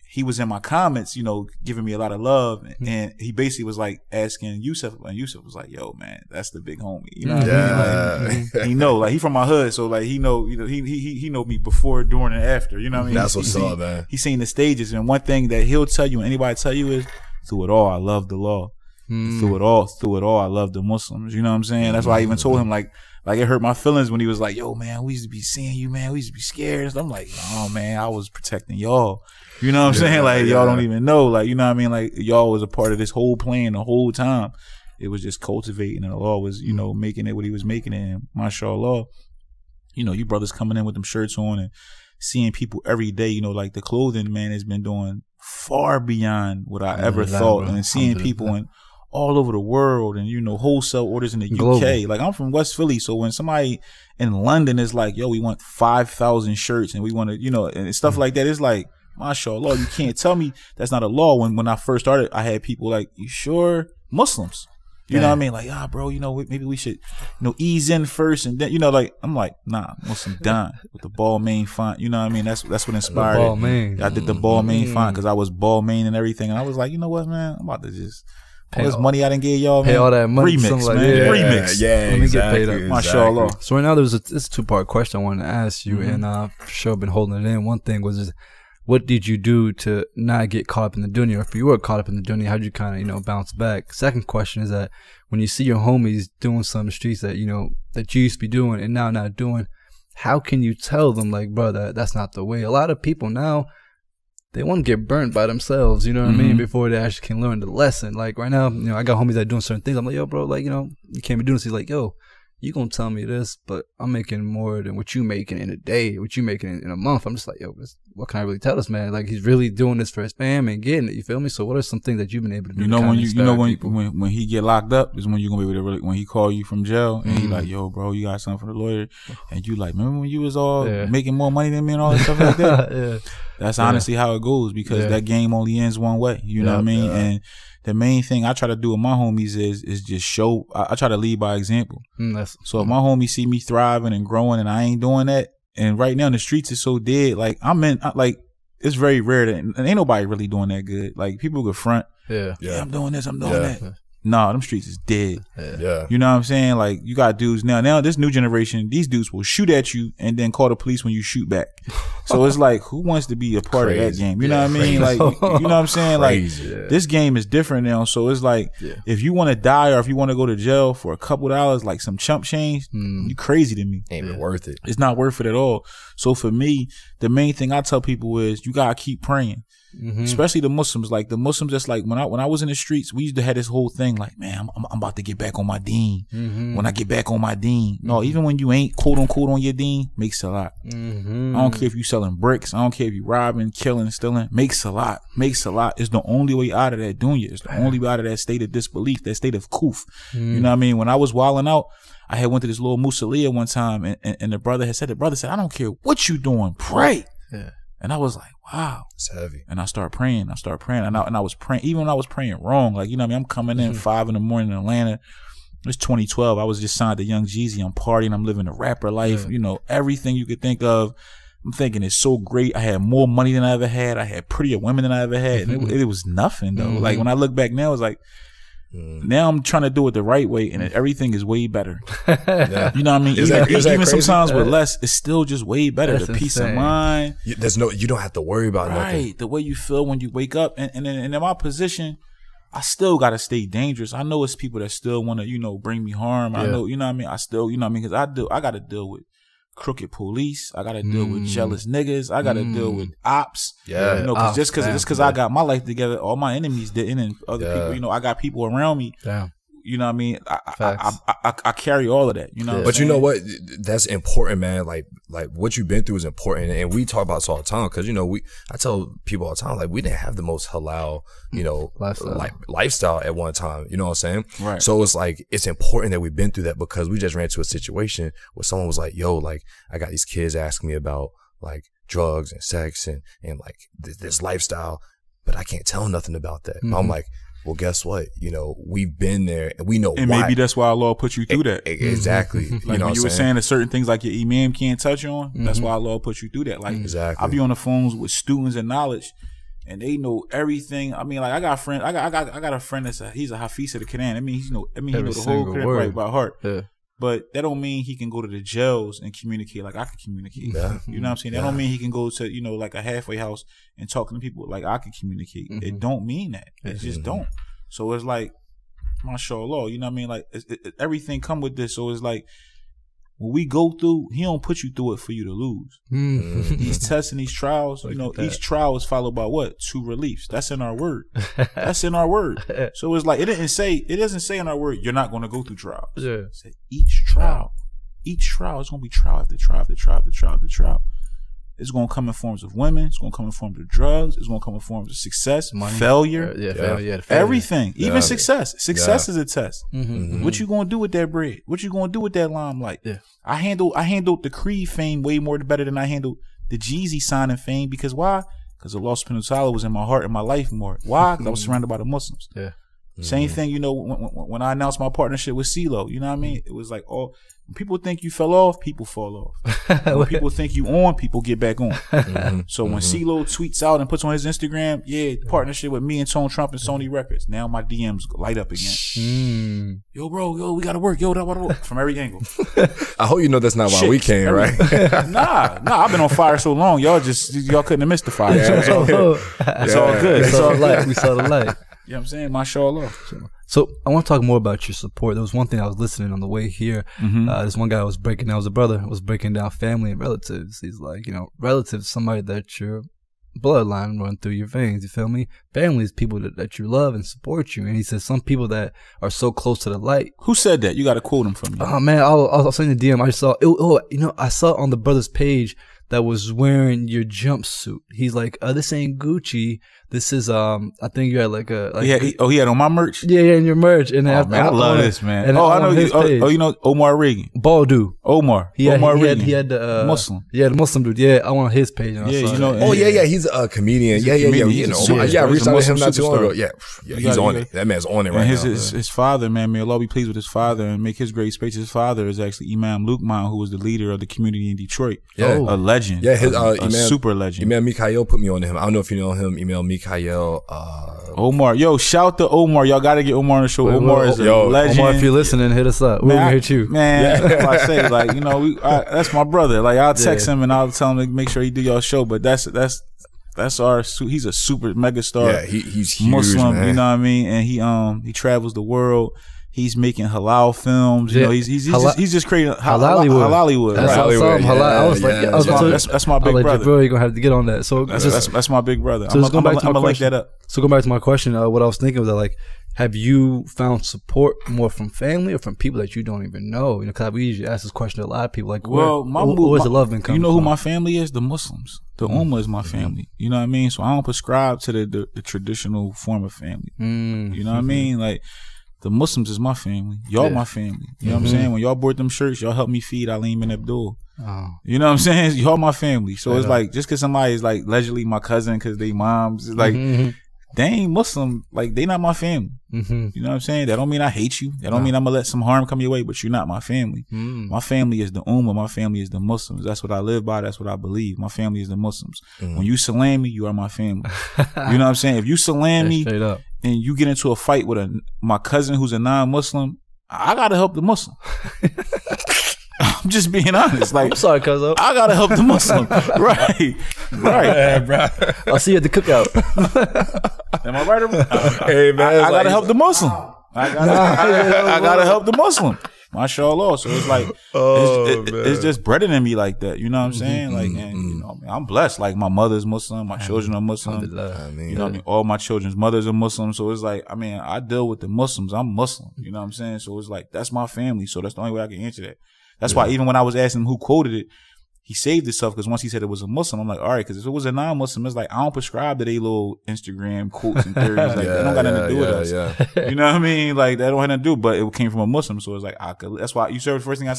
he was in my comments, giving me a lot of love, and he basically was like asking Yusuf, and Yusuf was like, "Yo, man, that's the big homie." You know what I mean? Like, he know, like he from my hood, so like he know, he know me before, during, and after. You know what I mean? That's what's up, man. He's seen the stages, and one thing that he'll tell you, and anybody tell you, is through it all, I love the law. Through it all, I love the Muslims. You know what I'm saying? That's why I even told him like it hurt my feelings when he was like, "Yo, man, we used to be seeing you, man. We used to be scared." And I'm like, "Oh, man, I was protecting y'all." You know what I'm saying? Like y'all don't even know. Like, you know what I mean? Like y'all was a part of this whole plan the whole time. It was just cultivating, and Allah was, making it what he was making it. And mashallah, you brothers coming in with them shirts on and seeing people every day, like the clothing, man, has been doing far beyond what I ever thought. Bro. And seeing people in all over the world and, wholesale orders in the Global. UK. Like I'm from West Philly. So when somebody in London is like, "Yo, we want 5,000 shirts and we want to, and stuff like that," it's like, mashallah, you can't tell me that's not a law. When I first started, I had people like, "You sure?" Muslims. You know what I mean? Like, bro, maybe we should, ease in first. And then, like, I'm like, nah, Muslim Deen with the ball main font. You know what I mean? That's what inspired it. I did the ball main font because I was ball main and everything. And I was like, you know what, man? I'm about to just All this money I didn't get y'all, man. Pay all that money. Remix, like, man. Yeah, remix. Yeah, Let me get paid up. Mashallah. So right now there's this 2-part question I wanted to ask you, and for sure I've been holding it in. One thing was just, what did you do to not get caught up in the dunya? Or if you were caught up in the dunya, how'd you kind of, bounce back? Second question is that when you see your homies doing some in the streets that, that you used to be doing and now not doing, how can you tell them, like, bro, that's not the way? A lot of people now, they want to get burnt by themselves, you know what I mean, before they actually can learn the lesson. Like right now, I got homies that are doing certain things. I'm like, yo, bro, like, you can't be doing this. He's like, yo, you gonna tell me this, but I'm making more than what you making in a day, what you making in a month. I'm just like, yo, what can I really tell this man? Like, he's really doing this for his fam and getting it. You feel me? So what are some things that you've been able to do? When he get locked up is when you're gonna be able to really, when he call you from jail and he like, yo, bro, you got something for the lawyer, and you like, remember when you was all making more money than me and all that stuff like that? That's honestly how it goes, because that game only ends one way. You know what I mean? And the main thing I try to do with my homies is just show. I try to lead by example. So if my homies see me thriving and growing and I ain't doing that, and right now the streets is so dead, like it's very rare that, and ain't nobody really doing that good. Like, people go front. Yeah, I'm doing this, I'm doing that. Nah, them streets is dead. You know what I'm saying? Like, you got dudes now this new generation, these dudes will shoot at you and then call the police when you shoot back. So it's like, who wants to be a part of that game? You know what I mean? Like, you know what I'm saying? Like, this game is different now. So it's like, if you want to die or if you want to go to jail for a couple dollars, like some chump change, you crazy to me. Ain't even worth it. It's not worth it at all. So for me, the main thing I tell people is, you gotta keep praying. Especially the Muslims. Like, the Muslims, that's like, when I was in the streets, we used to have this whole thing like, man, I'm about to get back on my Deen. When I get back on my Deen. No, even when you ain't quote unquote on your Deen, make salat. I don't care if you selling bricks. I don't care if you robbing, killing, stealing. Make salat. Make salat is the only way out of that dunya. It's the only way out of that state of disbelief, that state of kuf. You know what I mean? When I was wilding out, I had went to this little Musilm one time, and the brother said, I don't care what you doing, pray. And I was like, wow, it's heavy. And I started praying. And I was praying, even when I was praying wrong. Like, you know what I mean? I'm coming in 5 in the morning in Atlanta. It's 2012. I was just signed to Young Jeezy. I'm partying. I'm living the rapper life. You know, everything you could think of. I'm thinking it's so great. I had more money than I ever had. I had prettier women than I ever had. And it was nothing, though. Like, when I look back now, it's like, now I'm trying to do it the right way, and everything is way better. You know what I mean? Even sometimes with less, it's still just way better. That's the peace of mind. You don't have to worry about nothing. The way you feel when you wake up, and in my position, I still gotta stay dangerous. I know it's people that still want to, bring me harm. I know, you know what I mean. I still, you know what I mean, because I gotta deal with crooked police. I gotta deal with jealous niggas. I gotta deal with ops. Cause just cause I got my life together, all my enemies didn't, and other people, I got people around me. You know what I mean? I carry all of that, But you know what? That's important, man. Like what you've been through is important. And we talk about this all the time, because, I tell people all the time, like, we didn't have the most halal, lifestyle at one time. You know what I'm saying? Right. So it's like, it's important that we've been through that, because we just ran into a situation where someone was like, yo, like, I got these kids asking me about, like, drugs and sex and like this lifestyle, but I can't tell nothing about that. I'm like, well, guess what? We've been there, and we know and why. Maybe that's why Allah put you through that. Exactly. Like, when you were saying that certain things like your imam can't touch on, that's why Allah put you through that. Like, exactly. I be on the phones with students and knowledge, and they know everything. I mean, like, I got a friend that's he's a Hafiz of the Quran. He know the whole Quran right by heart. Yeah. But that don't mean he can go to the jails and communicate like I can communicate. Yeah. You know what I'm saying? That don't mean he can go to, like a halfway house and talk to people like I can communicate. It don't mean that. It just don't. So it's like, Mashallah, you know what I mean? Like, everything come with this. So it's like, when we go through, he don't put you through it for you to lose. These tests and these trials, each trial is followed by what? 2 reliefs. That's in our word. That's in our word. So it's like, it doesn't say in our word, you're not going to go through trials. It said each trial is going to be trial after trial after trial after trial after trial. It's going to come in forms of women. It's going to come in forms of drugs. It's going to come in forms of success, failure, failure. Everything, even success. Success is a test. What you going to do with that bread? What you going to do with that limelight? I handled the Creed fame way more better than I handled the Jeezy signing fame. Because why? Because Allah subhanahu wa ta'ala was in my heart and my life more. Why? Because I was surrounded by the Muslims. Same thing, you know, when I announced my partnership with CeeLo, you know what I mean? It was like, when people think you fell off, people fall off. When people think you on, people get back on. So when CeeLo tweets out and puts on his Instagram, partnership with me and Tone Trump and Sony Records, now my DMs light up again. Yo, bro, we gotta work. From every angle. I hope you know that's not why we came, right? Nah, I've been on fire so long, y'all couldn't have missed the fire. So it's all good. It's all good. We saw the light. We saw the light. You know what I'm saying? Mashallah. So I want to talk more about your support. There was one thing I was listening on the way here. This one guy was breaking down, was a brother, was breaking down family and relatives. He's like, you know, relatives, somebody that your bloodline run through your veins. You feel me? Family is people that you love and support you. And he says some people that are so close to the light. Who said that? You got to quote him from me. Oh man, I was saying the DM. I saw I saw on the brother's page that was wearing your jumpsuit. He's like, this ain't Gucci. This is I think you had he had on my merch. Yeah, in your merch. And man, I love this, man. And I know you know Omar Reagan. Baldu. Omar Reagan. He had the Musilm. Yeah, the Musilm dude. Yeah, I went on his page. And you know. He's a comedian. I reached out to him not too long ago. Yeah, he's on it. That man's on it right now. His father, man, may Allah be pleased with his father and make his great speech. His father is actually Imam Lukman, who was the leader of the community in Detroit. Yeah. A legend. Yeah, a super legend. Imam Mikhail put me on to him. I don't know if you know him. Imam Mikhail. Omar. Yo, shout to Omar. Y'all got to get Omar on the show. Omar is a legend. Omar, if you're listening, hit us up. We're going to hit you. Man, that's what I say. Like, you know, that's my brother. Like, I'll text him and I'll tell him to make sure he do y'all show. But that's he's a super mega star. Yeah, he's huge, Muslim, man. you know what I mean? And he travels the world. He's making halal films. You know, he's just creating Halalywood. That's my big brother. Bro, you're gonna have to get on that. So that's my big brother. So I'm gonna link that up. So going back to my question, what I was thinking was that, like, have you found support more from family or from people that you don't even know? You know, because we usually ask this question to a lot of people. Like, where's the love been coming from? You know who my family is? The Muslims. The Ummah is my family. You know what I mean? So I don't prescribe to the traditional form of family. You know what I mean? Like, the Muslims is my family. Y'all my family. You know what I'm saying? When y'all bought them shirts, y'all helped me feed Aleem and Abdul. You know what I'm saying? Y'all my family. So it's like, just because somebody is like allegedly my cousin because they moms, it's like, they ain't Muslim. Like, they not my family. You know what I'm saying? That don't mean I hate you. That don't mean I'm going to let some harm come your way, but you're not my family. My family is the Ummah. My family is the Muslims. That's what I live by. That's what I believe. My family is the Muslims. When you salam me, you are my family. You know what I'm saying? If you salam me and you get into a fight with my cousin who's a non-Muslim, I got to help the Muslim. I'm just being honest. Like, I'm sorry, cuz I gotta help the Muslim. right. Yeah, bro. I'll see you at the cookout. Am I right or wrong? Hey, man, I gotta help the Muslim. I gotta help the Muslim. Mashallah. So it's like, it's just bred in me like that. You know what I'm saying? Like, and you know, I'm blessed. Like, my mother's Muslim, my children are Muslim. You know what I mean? All my children's mothers are Muslim. So it's like, I mean, I deal with the Muslims. I'm Muslim. You know what I'm saying? So it's like, that's my family. So that's the only way I can answer that. That's why even when I was asking him who quoted it, he saved himself, because once he said it was a Muslim, I'm like, all right, because if it was a non-Muslim, it's like, I don't prescribe to they little Instagram quotes and theories. Like, they don't got nothing to do with us. You know what I mean? Like, that don't have nothing to do, but it came from a Muslim, so it's like, that's why you said the first thing I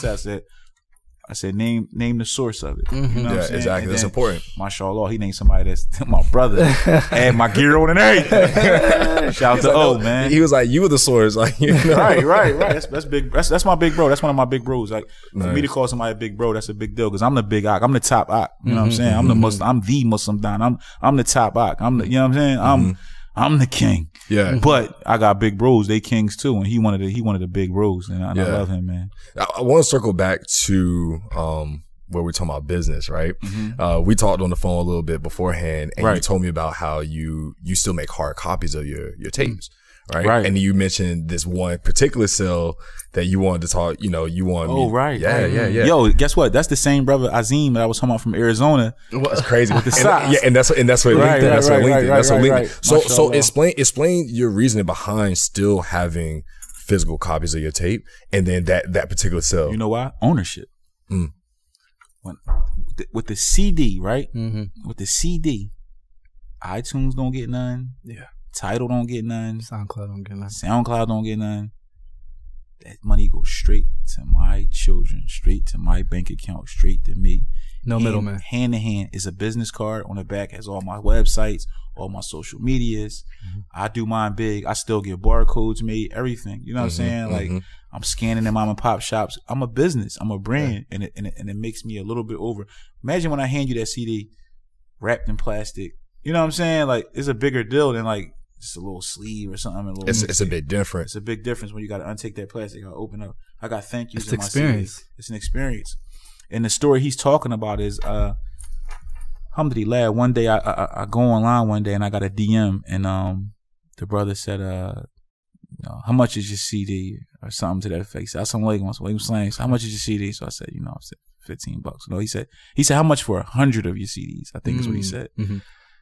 said, name the source of it. You know what I'm saying? Exactly. That's important. Mashallah, he named somebody that's my brother. Had my gear on and everything. Shout out to O, man. He was like, you were the source. Like, you know? Right. That's big. That's my big bro. That's one of my big bros. Like, for me to call somebody a big bro, that's a big deal, because I'm the big Ak. I'm the top Ak. You know what I'm saying? I'm the Muslim. I'm the Muslim Don. I'm the top Ak. You know what I'm saying? I'm the king. Yeah. But I got big bros. They kings too. And he wanted the big bros. And I love him, man. I want to circle back to where we're talking about business, right? We talked on the phone a little bit beforehand, and you told me about how you still make hard copies of your tapes. Right. And you mentioned this one particular cell that you wanted to talk, you know, you wanted me. Right. Yeah. Yo, guess what? That's the same brother Azim that I was talking about from Arizona. That's crazy. With the socks. And that's what LinkedIn. So explain your reasoning behind still having physical copies of your tape, and then that particular cell. You know why? Ownership. With the CD, right? With the CD, iTunes don't get none. Yeah. Tidal don't get none. SoundCloud don't get none. SoundCloud don't get none. that money goes straight to my children, straight to my bank account, straight to me. No middleman. Hand to hand. Is a business card on the back, has all my websites, all my social medias. I do mine big. I still get barcodes made, everything. You know what I'm saying? Like I'm scanning in mom and pop shops. I'm a business. I'm a brand, and it makes me a little bit over. Imagine when I hand you that CD wrapped in plastic. You know what I'm saying? Like it's a bigger deal than like just a little sleeve or something. It's a bit different. It's a big difference when you got to untake that plastic. I open up. I got thank yous. It's in my experience. CD. It's an experience. And the story he's talking about is, alhamdulillah, one day I go online one day and I got a DM, and the brother said, how much is your CD or something to that effect. He said, As-salaam Alaikum. How much is your CD? So I said, I said $15. No, he said how much for 100 of your CDs? I think is what he said.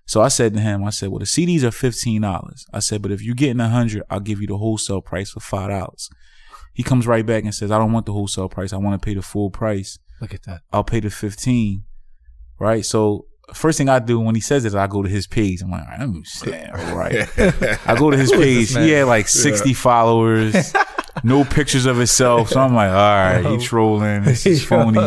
So I said to him, I said, well, the CDs are $15. I said, but if you're getting 100, I'll give you the wholesale price for $5. He comes right back and says, I don't want the wholesale price. I want to pay the full price. Look at that. I'll pay the 15, right? So first thing I do when he says this, I go to his page. I'm like, I'm saying, all right. I go to his page. He had like 60 followers, no pictures of himself. So I'm like, all right, he trolling. This is phony.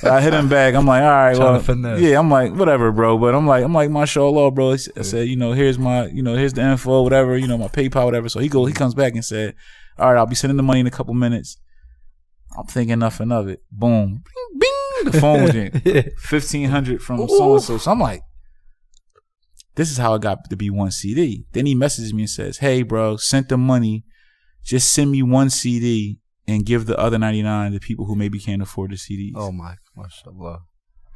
I hit him back. I'm like, all right, well, yeah. I'm like, whatever, bro. But I'm like, Mashallah, bro. I said, here's my, here's the info, whatever, my PayPal, whatever. So he comes back and said, all right, I'll be sending the money in a couple minutes. I'm thinking nothing of it. Boom. Bing, bing. The phone was in. 1,500 from so-and-so. So I'm like, this is how it got to be one CD. Then he messages me and says, hey, bro, sent the money. Just send me one CD and give the other 99 to people who maybe can't afford the CDs. Oh, my. Mashallah.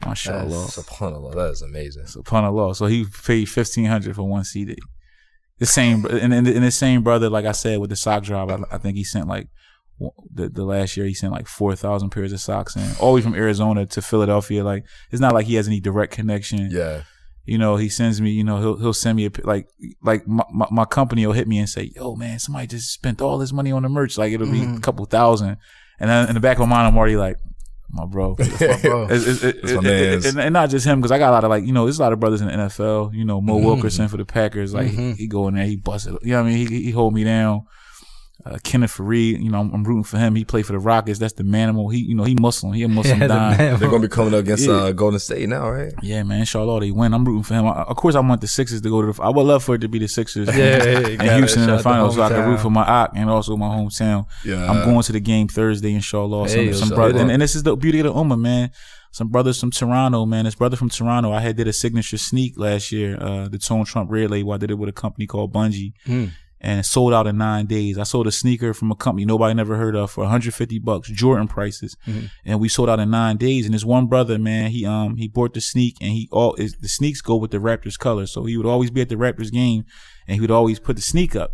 Mashallah. SubhanAllah. That is amazing. SubhanAllah. So he paid 1,500 for one CD. The same, and the same brother, like I said, with the sock drop, I think he sent like, the last year he sent like 4,000 pairs of socks in, all the way from Arizona to Philadelphia. Like it's not like he has any direct connection. Yeah, he sends me. He'll send me like my company will hit me and say, "Yo, man, somebody just spent all this money on the merch. Like it'll be a couple thousand." And then in the back of my mind, I'm already like, "My bro, and not just him, because I got a lot of there's a lot of brothers in the NFL. Mo Wilkerson for the Packers. Like he go in there, he busted. You know what I mean? He hold me down. Kenneth Fareed, I'm rooting for him. He played for the Rockets. That's the manimal. He Muslim. He a Muslim Deen. They're gonna be coming up against Golden State now, right? Yeah, man. Inshallah, they win. I'm rooting for him. Of course, I want the Sixers to go to the. I would love for it to be the Sixers and Houston in the finals, so I can root for my Ak and also my hometown. Yeah, I'm going to the game Thursday, inshallah. Some brother, and this is the beauty of the Ummah, man. Some brothers from Toronto, man. This brother from Toronto, I did a signature sneak last year, the Tone Trump Red Label. I did it with a company called Bungie. And it sold out in 9 days. I sold a sneaker from a company nobody never heard of for $150, Jordan prices. And we sold out in 9 days. And this one brother, man, he bought the sneak, and the sneaks go with the Raptors color. So he would always be at the Raptors game, and he would always put the sneak up.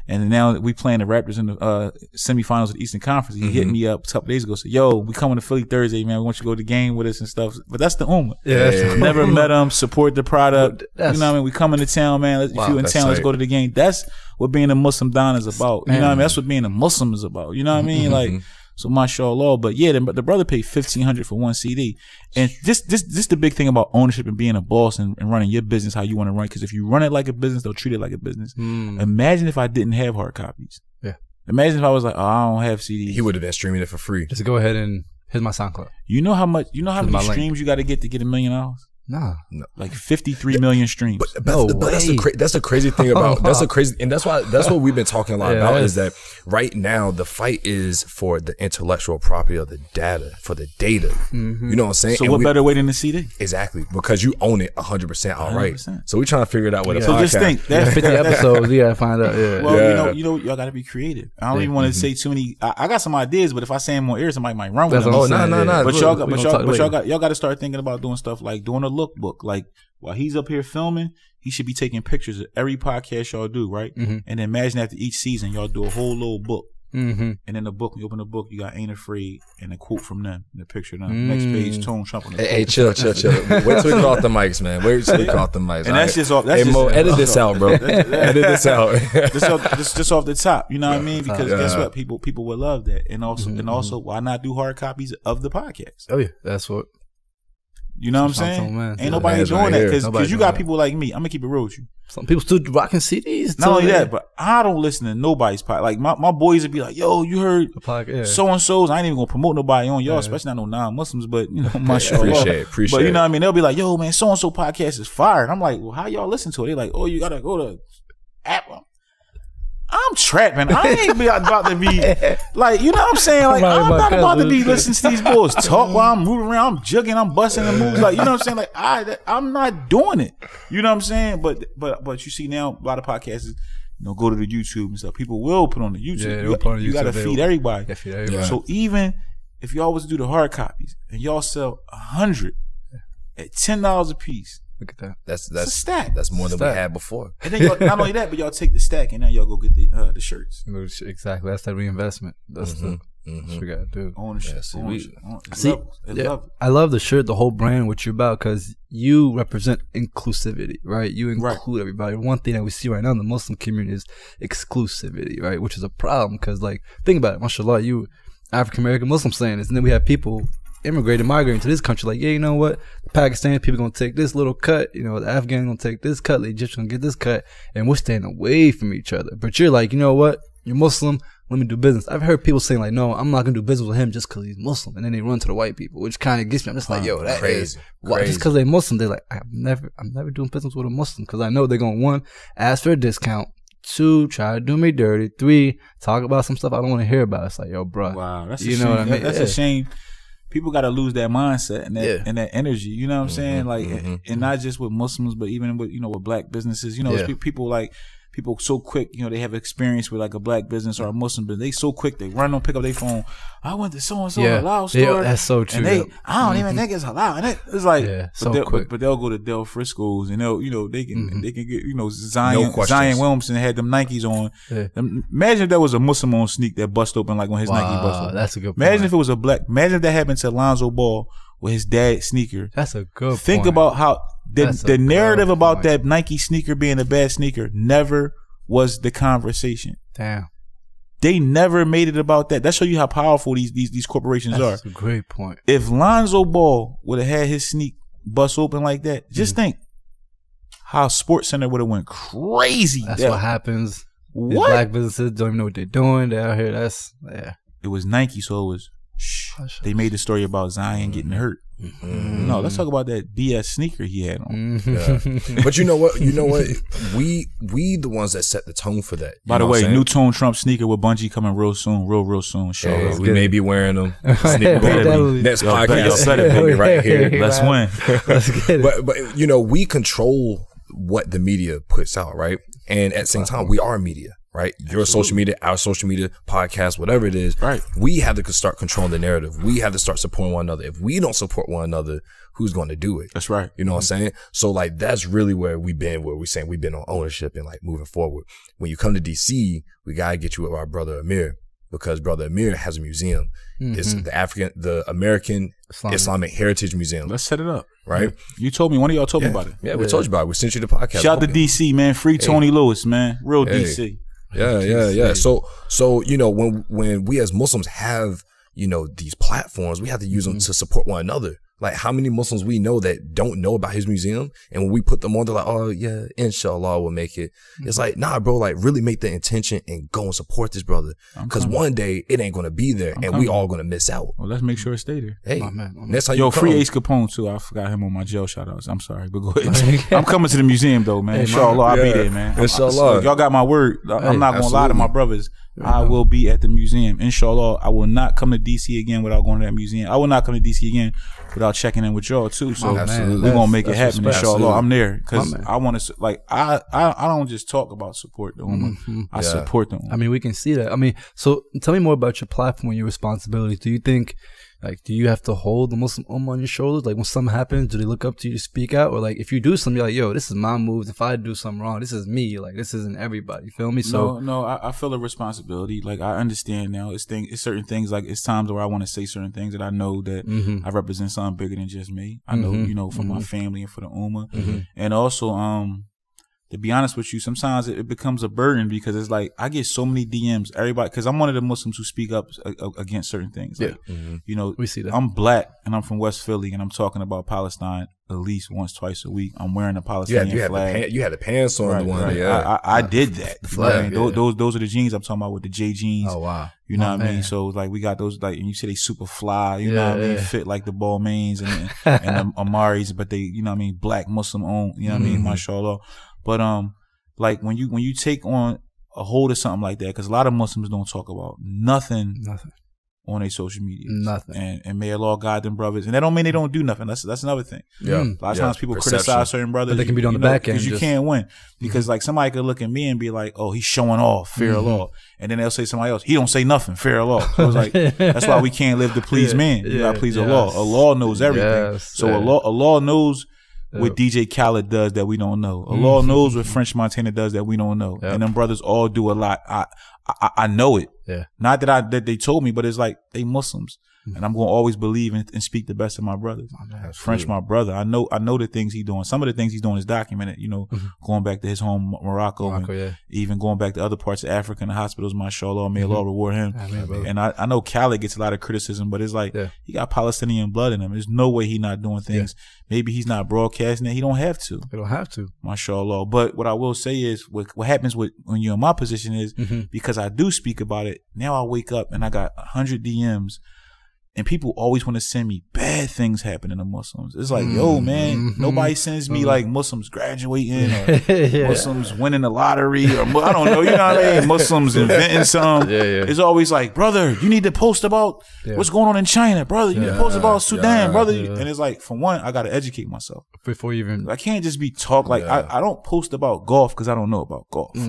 And now we playing the Raptors in the semifinals of the Eastern Conference. He hit me up a couple days ago, said, yo, we coming to Philly Thursday, man. We want you to go to the game with us and stuff. But that's the Ummah. Yeah, never met him, support the product. You know what I mean? We come into town, man. If you in town, let's go to the game. That's what being a Muslim Don is about. You know what I mean? That's what being a Muslim is about. You know what I mean? Like, so mashallah. But yeah, the brother paid $1,500 for one CD. And this the big thing about ownership and being a boss and running your business how you want to run. Because if you run it like a business, they'll treat it like a business. Imagine if I didn't have hard copies. Yeah. Imagine if I was like, oh, I don't have CDs. He would have been streaming it for free. Just go ahead and here's my SoundCloud. You know how many streams you got to get $1 million? Nah, like 53 million streams. But that's the crazy thing about that's what we've been talking a lot about is that right now the fight is for the intellectual property of the data, for the data. You know what I'm saying? So what better way than the CD? Exactly, because you own it 100% outright. 100%. So we're trying to figure it out with a podcast. So just think that's 50 episodes. You gotta find out. Yeah. Well, y'all gotta be creative. I don't even want to say too many. I got some ideas, but if I say them on air, somebody might run with them. Oh no. But y'all got to start thinking about doing stuff like doing a lookbook. Like while he's up here filming, he should be taking pictures of every podcast y'all do, right? And then imagine after each season, y'all do a whole little book. And in the book, when you open the book, you got "Ain't Afraid" and a quote from them, and a picture of them. Next page, Tone Trump. Hey, chill. Wait till we get off the mics, man. Wait till we get off the mics. And that's just off. Hey, Mo, edit this out, bro. Edit this out. Just off the top, you know what I mean? Because guess what? People would love that, and also, why not do hard copies of the podcast? Oh yeah, that's what. You know what I'm saying? Ain't nobody doing that because you got people like me. I'm gonna keep it real with you. Some people still rocking CDs. Not only that, but I don't listen to nobody's podcast. Like my boys would be like, "Yo, you heard so and so's?" I ain't even gonna promote nobody on y'all, especially not no non-Muslims. But you know, Mashallah. Appreciate. But you know what I mean? They'll be like, "Yo, man, so and so podcast is fire." And I'm like, "Well, how y'all listen to it?" They like, "Oh, you gotta go to app." I'm trapping. I ain't about to be like, you know what I'm saying? Like, I'm not about to be listening to these boys talk while I'm moving around, I'm jugging, I'm busting the moves. Like, you know what I'm saying? Like, I'm not doing it. You know what I'm saying? But you see now, a lot of podcasts, you know, go to the YouTube and stuff. People will put on the YouTube. Yeah, you got to feed everybody. Yeah. So even if y'all was to do the hard copies and y'all sell 100 at $10 a piece. Look at that. That's a stack. That's more than we had before. And then not only that, but y'all take the stack and now y'all go get the shirts. Exactly. That's that reinvestment. That's what we gotta do. Ownership. I love the shirt, the whole brand, what you're about, because you represent inclusivity, right? You include everybody. One thing that we see right now in the Muslim community is exclusivity, right? Which is a problem because, like, think about it. Mashallah, you African American Muslim saying this, and then we have people migrating to this country, like, yeah, you know what, the Pakistani people gonna take this little cut, you know, the Afghan gonna take this cut, the Egyptian gonna get this cut, and we're staying away from each other. But you're like, you know what, you're Muslim, let me do business. I've heard people saying like, no, I'm not gonna do business with him just because he's Muslim, and then they run to the white people, which kind of gets me. I'm just like, yo, that crazy. Just because they're Muslim, they're like, I'm never doing business with a Muslim because I know they're gonna, 1, ask for a discount, 2, try to do me dirty, 3, talk about some stuff I don't want to hear about. It's like, yo, bro, wow, that's you know what I mean? That's a shame. People got to lose that mindset and that energy. You know what I'm saying? Like, and not just with Muslims, but even with, you know, with black businesses. You know, people so quick. You know, they have experience with like a black business or a Muslim business. They so quick they run on, pick up their phone. I went to so and so halal store. That's so true. And I don't even think it's halal. And it's like, quick. But they'll go to Del Frisco's and they'll, you know, they can get, you know, Zion Williamson had them Nikes on. Yeah. Imagine if there was a Muslim on sneak that bust open like when his Nike bust open. That's a good point. Imagine if it was a black. Imagine if that happened to Lonzo Ball with his dad's sneaker. That's a good Think point. about how the narrative about that Nike sneaker being a bad sneaker never was the conversation. Damn. They never made it about that. That show you how powerful these corporations are. That's a great point. If Lonzo Ball would have had his sneak bust open like that, just think how Sports Center would have went crazy. That's what happens. These black businesses don't even know what they're doing. They're out here. It was Nike, so it was they made the story about Zion getting hurt. No, let's talk about that BS sneaker he had on. But you know what? We the ones that set the tone for that. By the way, new Tone Trump sneaker with Bungie coming real soon. Sure, we may be wearing them. Next podcast, right here. Let's win. Let's get it. But you know, we control what the media puts out, right? And at the same time, we are media. Right, your social media, our social media, podcast, whatever it is. Right, we have to start controlling the narrative. We have to start supporting one another. If we don't support one another, who's going to do it? That's right. You know what I'm saying? So like, that's really where we've been. Where we're saying we've been on ownership and like moving forward. When you come to DC, we gotta get you with our brother Amir, because brother Amir has a museum. It's the American Islamic Heritage Museum. Let's set it up. Right? You told me. One of y'all told me about it. Yeah, we told you about it. We sent you the podcast. Shout out to DC, man. Free Tony Lewis, man. Real DC. Yeah. So you know, when we as Muslims have, you know, these platforms, we have to use them to support one another. Like, how many Muslims we know that don't know about his museum, and when we put them on, they're like, oh yeah, inshallah we'll make it. It's like, nah, bro, like really make the intention and go and support this brother, because one day it ain't gonna be there, and we all gonna miss out. Well, let's make sure it stay there. Hey, my man. That's how you free Ace Capone too. I forgot him on my jail shout outs. I'm sorry, but go ahead. I'm coming to the museum though, man. Inshallah, I'll be there, man. Inshallah, y'all got my word. I'm not gonna lie to my brothers. I will be at the museum. Inshallah, I will not come to DC again without going to that museum. I will not come to DC again without checking in with y'all too. So we're gonna make it happen. Inshallah, I'm there because I want to. Like, I don't just talk about support the Ummah. I support them. I mean, we can see that. I mean, so tell me more about your platform, your responsibilities. Do you think, like, do you have to hold the Muslim Ummah on your shoulders? Like, when something happens, do they look up to you to speak out? Or, like, if you do something, you're like, yo, this is my moves. If I do something wrong, this is me. Like, this isn't everybody. You feel me? So No, I feel a responsibility. Like, I understand now. It's certain things, like, it's times where I want to say certain things that I know that I represent something bigger than just me. I know, you know, for my family and for the Ummah. And also, to be honest with you, sometimes it becomes a burden because it's like I get so many DMs. Everybody, because I'm one of the Muslims who speak up against certain things. Like, you know, we see that. I'm black and I'm from West Philly and I'm talking about Palestine at least once, twice a week. I'm wearing a Palestinian flag. You had the pants on the one. Right. Yeah, I did that. The flag. You know what I mean? Those are the jeans I'm talking about with the J jeans. Oh wow. You know what I mean? So like we got those like, and you say they super fly. You know what I mean? Fit like the Balmains and the Amaris, but they, you know what I mean? Black Muslim owned. You know what I mean? Mashallah. But like when you take on a hold of something like that, because a lot of Muslims don't talk about nothing on their social media. Nothing. And may Allah guide them brothers. And that don't mean they don't do nothing. That's another thing. Yeah. A lot of times people criticize certain brothers. But they can be on the back end. Because you can't win. Because like somebody could look at me and be like, oh, he's showing off, fear Allah. And then they'll say somebody else, he don't say nothing, fear Allah. So it's like, that's why we can't live to please men. You gotta please Allah. Allah knows everything. So Allah knows what DJ Khaled does that we don't know. Allah knows what French Montana does that we don't know. And them brothers all do a lot. I know it. Yeah. Not that they told me, but it's like they Muslims. And I'm going to always believe and speak the best of my brothers. French, my brother. I know the things he's doing. Some of the things he's doing is documented, you know, going back to his home, Morocco and even going back to other parts of Africa and the hospitals, mashallah, may Allah reward him. And I know Khaled gets a lot of criticism, but it's like, he got Palestinian blood in him. There's no way he's not doing things. Maybe he's not broadcasting it. He don't have to. They don't have to. Mashallah. But what I will say is what happens when you're in my position is because I do speak about it, now I wake up and I got 100 DMs. And people always want to send me bad things happening to Muslims. It's like, yo, man, nobody sends me like Muslims graduating or Muslims winning the lottery or I don't know, you know what I mean? Muslims inventing something. It's always like, brother, you need to post about what's going on in China, brother. You need to post about Sudan, brother. And it's like, for one, I got to educate myself. Before you even... I can't just be talk like, I don't post about golf because I don't know about golf. You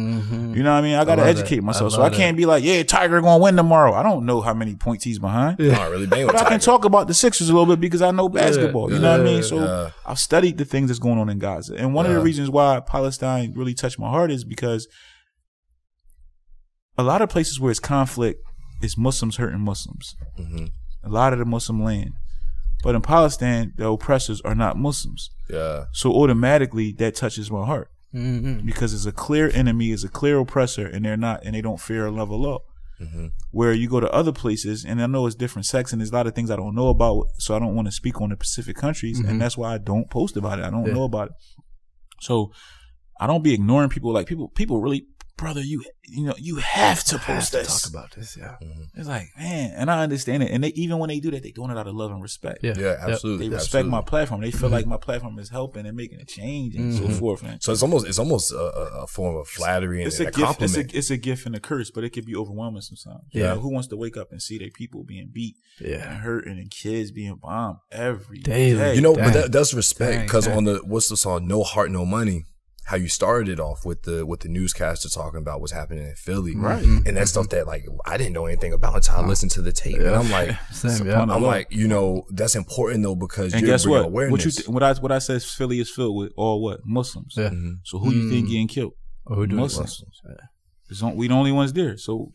know what I mean? I got to educate myself. So I can't be like, yeah, Tiger going to win tomorrow. I don't know how many points he's behind. Not really. But I can talk about the Sixers a little bit because I know basketball. You know what I mean? So I've studied the things that's going on in Gaza. And one of the reasons why Palestine really touched my heart is because a lot of places where it's conflict, it's Muslims hurting Muslims. A lot of the Muslim land. But in Palestine, the oppressors are not Muslims. So automatically that touches my heart. Because it's a clear enemy, it's a clear oppressor, and they don't fear or love Allah. Where you go to other places, and I know it's different sects, and there's a lot of things I don't know about, so I don't want to speak on the Pacific countries, and that's why I don't post about it. I don't know about it. So I don't be ignoring people. Like people really, brother, you know, you have to post this. Talk about this, It's like, man, and I understand it. And even when they do that, they doing it out of love and respect. Yeah, absolutely. They respect my platform. They feel like my platform is helping and making a change and so forth. Man. So it's almost a form of flattery and a compliment. It's a gift and a curse, but it can be overwhelming sometimes. You know, who wants to wake up and see their people being beat and hurting and kids being bombed every day? You know, but that's respect because on what's the song, No Heart, No Money, how you started it off with the newscaster talking about what's happening in Philly, right? And that stuff that like I didn't know anything about until I listened to the tape, and I'm like, I'm like, you know, that's important though because and you're guess what? Awareness. What I said, Philly is filled with all what Muslims. So who you think getting killed? Who do Muslims? We the only ones there. So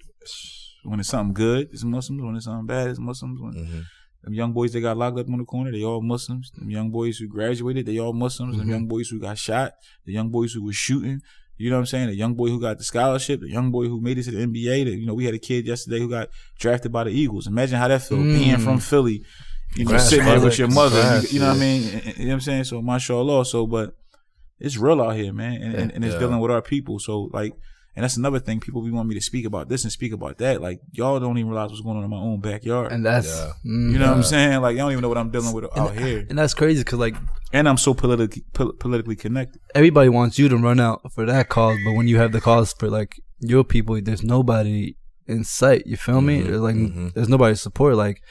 when it's something good, it's Muslims. When it's something bad, it's Muslims. When them young boys that got locked up on the corner, they all Muslims. Them young boys who graduated, they all Muslims. Them young boys who got shot, the young boys who was shooting, you know what I'm saying? The young boy who got the scholarship, the young boy who made it to the NBA. You know, we had a kid yesterday who got drafted by the Eagles. Imagine how that feels, being from Philly, you know, sitting there with your mother. You know what I mean? You know what I'm saying? So, mashallah. So, but it's real out here, man. And it's dealing with our people. So, like, and that's another thing. People be want me to speak about this and speak about that. Like, y'all don't even realize what's going on in my own backyard. And that's, you know what I'm saying? Like, y'all don't even know what I'm dealing with out here. And that's crazy because, like, and I'm so politically connected. Everybody wants you to run out for that cause, but when you have the cause for, like, your people, there's nobody in sight. You feel me? Like, there's nobody to support. Like,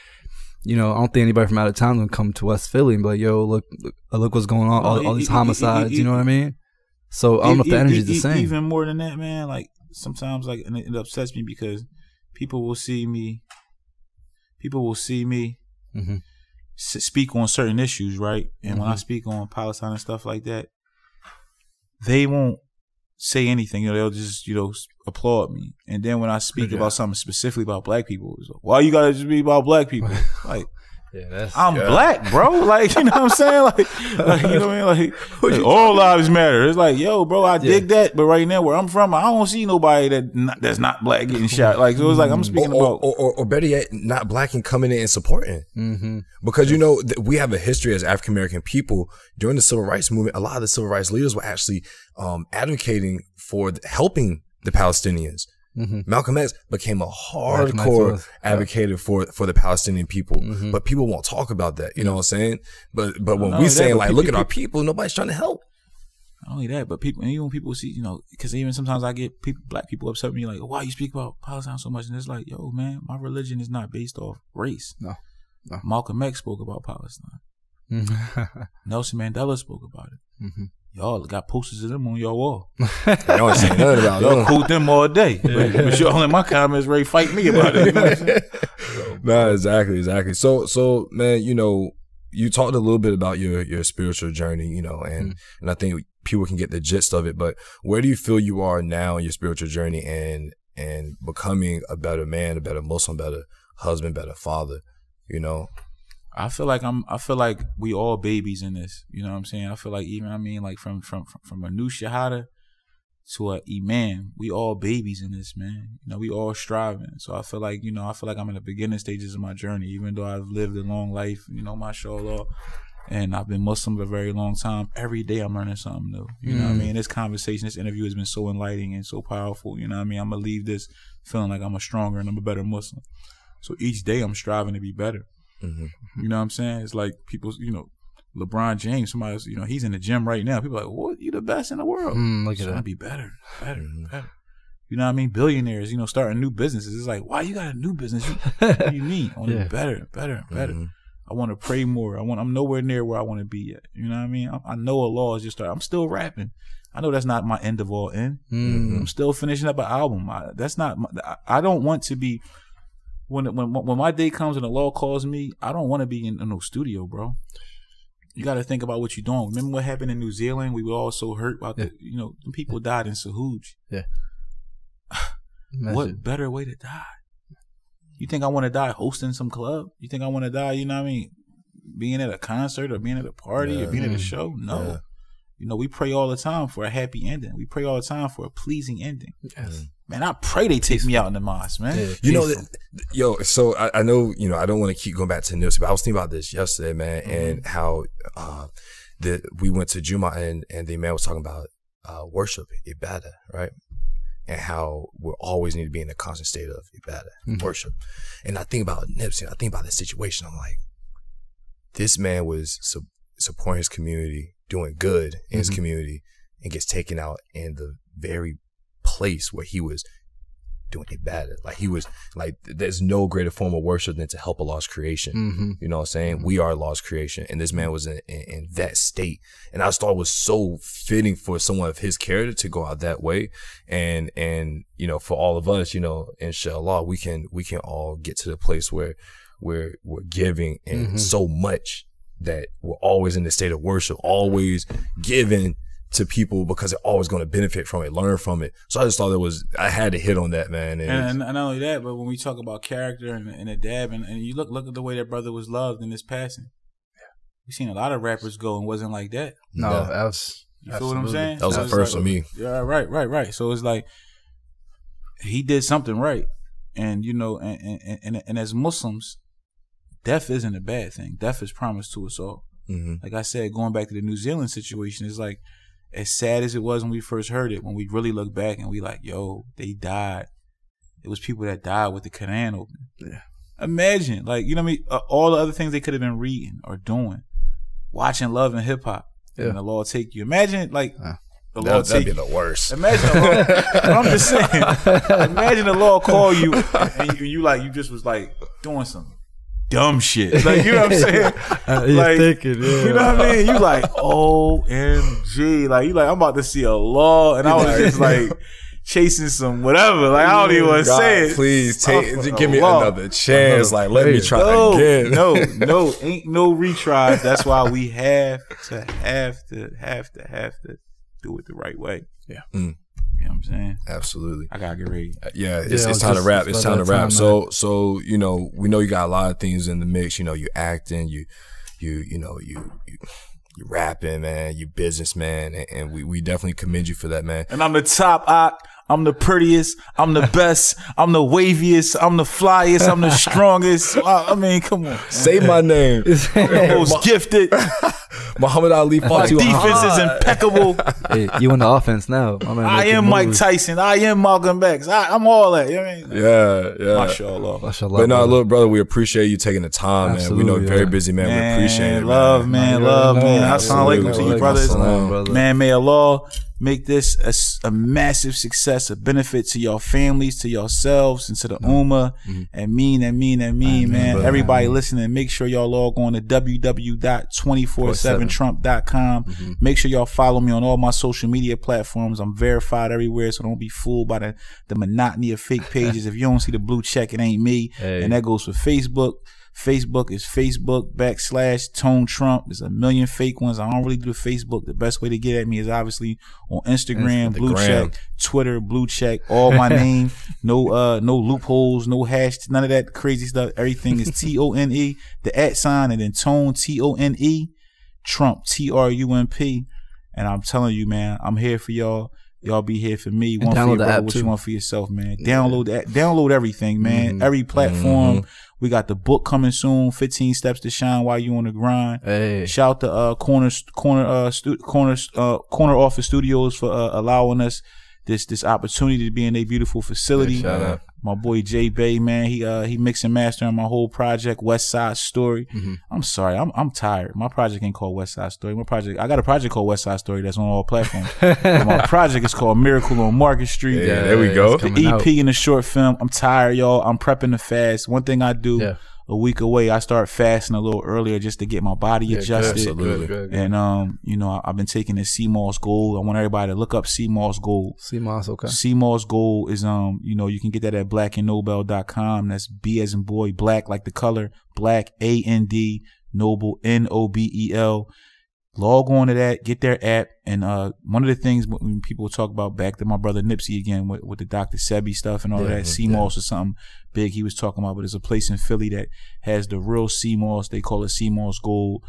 you know, I don't think anybody from out of town would come to West Philly and be like, yo, look what's going on. All these homicides, you know what I mean? So I don't know if the energy is the same. Even more than that, man. Like sometimes, like, and it upsets me because people will see me speak on certain issues, right? And when I speak on Palestine and stuff like that, they won't say anything. You know, they'll just, you know, applaud me. And then when I speak about something specifically about black people, it's like, why you gotta just be about black people? Like, Yeah, I'm black, bro. Like, you know what I'm saying? Like you know what I mean? Like all lives matter. It's like, yo, bro, I dig that, but right now where I'm from, I don't see nobody that's not black getting shot. Like, so it's like I'm speaking about, or better yet, not black and coming in and supporting. Because you know we have a history as African American people during the civil rights movement. A lot of the civil rights leaders were actually advocating for helping the Palestinians. Malcolm X became a hardcore advocate for the Palestinian people, but people won't talk about that. You know what I'm saying? But when we saying like, look at our people, nobody's trying to help. Not only that, but people, and even when people see, you know, because even sometimes I get black people upset with me like, why you speak about Palestine so much? And it's like, yo, man, my religion is not based off race. No. Malcolm X spoke about Palestine. Nelson Mandela spoke about it. Y'all got posters of them on your wall. Y'all ain't saying nothing about y'all quote them all day. But y'all in my comments ready to fight me about it. You know what I'm saying? No, exactly. So man, you know, you talked a little bit about your spiritual journey, you know, and I think people can get the gist of it. But where do you feel you are now in your spiritual journey and becoming a better man, a better Muslim, better husband, better father, you know? I feel like we all babies in this. You know what I'm saying? I feel like even, I mean, like from a new shahada to a iman, we all babies in this, man. You know, we all striving. So I feel like, you know, I'm in the beginning stages of my journey, even though I've lived a long life, you know, mashallah, and I've been Muslim for a very long time. Every day I'm learning something new. You know what I mean? This conversation, this interview has been so enlightening and so powerful. You know what I mean? I'm going to leave this feeling like I'm a stronger and I'm a better Muslim. So each day I'm striving to be better. You know what I'm saying? It's like people, you know, LeBron James, somebody, you know, he's in the gym right now. People are like, what? You the best in the world. Look at that. To be better. You know what I mean? Billionaires, you know, starting new businesses. It's like, why you got a new business? What do you mean? I want to be better. I want to pray more. I'm nowhere near where I want to be yet. You know what I mean? I know Allah is just I'm still rapping. I know that's not my end of all end. I'm still finishing up an album. I don't want to be. When my day comes and the law calls me, I don't want to be in no studio, bro. You got to think about what you're doing. Remember what happened in New Zealand? We were all so hurt about you know, people died in Sahuj. Yeah. What better way to die? You think I want to die hosting some club? You think I want to die, you know what I mean, being at a concert or being at a party or being at a show? No. Yeah. You know, we pray all the time for a happy ending. We pray all the time for a pleasing ending. Yes. Man, I pray they take me out in the mosque, man. Yeah, you know, so I know, you know, I don't want to keep going back to Nipsey, but I was thinking about this yesterday, man, and how we went to Juma and the man was talking about worship, ibadah, right? And how we always need to be in a constant state of ibadah, worship. And I think about Nipsey, I think about this situation. I'm like, this man was supporting his community, doing good in his community, and gets taken out in the very place where he was doing ibadah. Like he was like, there's no greater form of worship than to help Allah's creation. You know what I'm saying? We are Allah's creation. And this man was in that state. And I just thought it was so fitting for someone of his character to go out that way. And, you know, for all of us, you know, inshallah, we can all get to the place where we're giving and so much that we're always in the state of worship, always giving to people because they're always going to benefit from it, learn from it. So I just thought I had to hit on that, man. And not only that, but when we talk about character and adab, and you look at the way that brother was loved in his passing. We've seen a lot of rappers go and wasn't like that. No, that was, you feel what I'm saying? That was the first for me. Yeah, right. So it's like he did something right, and you know, and as Muslims, death isn't a bad thing. Death is promised to us all. Like I said, going back to the New Zealand situation, it's like, as sad as it was when we first heard it, when we really look back and we like, yo, they died. It was people that died with the Quran open. Yeah. Imagine, like, you know what I mean? All the other things they could have been reading or doing, watching Love and Hip Hop, and the law take you. Imagine, like, the law take you. That'd be the worst. Imagine the law. I'm just saying. Imagine the law call you and you just was like doing something. Dumb shit, like, you know what I'm saying? Like, thinking, you know what I mean? You like, OMG, like, you like, I'm about to see a law, and I was just like chasing some whatever, like, I don't even want to say it. Please give me another chance, like, let me try again. No, ain't no retries. That's why we have to do it the right way. Yeah. You know what I'm saying? Absolutely. I gotta get ready. Yeah, it's time to wrap. It's time to wrap. So you know, we know you got a lot of things in the mix. You know, you acting, you rapping, man. You businessman, and we definitely commend you for that, man. And I'm the top. I'm the prettiest. I'm the best. I'm the waviest. I'm the flyest. I'm the strongest. I mean, come on. Say my name. Most gifted. Muhammad Ali fought you. My defense is impeccable. Hey, you in the offense now. I am Mike Tyson. I am Malcolm X. I'm all that. You know what I mean? Yeah. Mashallah. But no, look, brother, we appreciate you taking the time, man. We know you're very busy, man. We appreciate it, love, man. As-salaam Alaikum to you, brothers. Man, may Allah make this a massive success, a benefit to your families, to yourselves, and to the Ummah. And mean, man. Everybody listening, make sure y'all log on to www.247trump.com. Make sure y'all follow me on all my social media platforms. I'm verified everywhere, so don't be fooled by the monotony of fake pages. If you don't see the blue check, it ain't me. And that goes for Facebook. Facebook is Facebook.com/Tone Trump. There's a million fake ones. I don't really do Facebook. The best way to get at me is obviously on Instagram, blue check, Twitter, blue check, all my name. No loopholes, no hash, none of that crazy stuff. Everything is TONE, the @ and then Tone, TONE, Trump, TRUMP. And I'm telling you, man, I'm here for y'all. Y'all be here for me. One for your brother, what you want for yourself, man. Download everything, man. Every platform. We got the book coming soon, 15 Steps to Shine While You on the Grind. Hey. Shout to Corner Office Studios for allowing us this opportunity to be in a beautiful facility. Shout out. My boy J Bay, man, he mix and mastering my whole project, West Side Story. I'm sorry, I'm tired. My project ain't called West Side Story. I got a project called West Side Story that's on all platforms. But my project is called Miracle on Market Street. Yeah, there we go. The EP and the short film. I'm tired, y'all. I'm prepping to fast. One thing I do. A week away, I start fasting a little earlier just to get my body adjusted. Absolutely. And you know, I've been taking this CMOS Gold. I want everybody to look up CMOS Gold. CMOS, okay. CMOS Gold is you know, you can get that at blackandnobel.com. That's B as in boy, black like the color, black AND, Noble NOBEL. Log on to that, get their app, and one of the things when people talk about, back to my brother Nipsey again with the Dr. Sebi stuff and all that, CMOS or something big he was talking about, but there's a place in Philly that has the real CMOS. They call it CMOS Gold.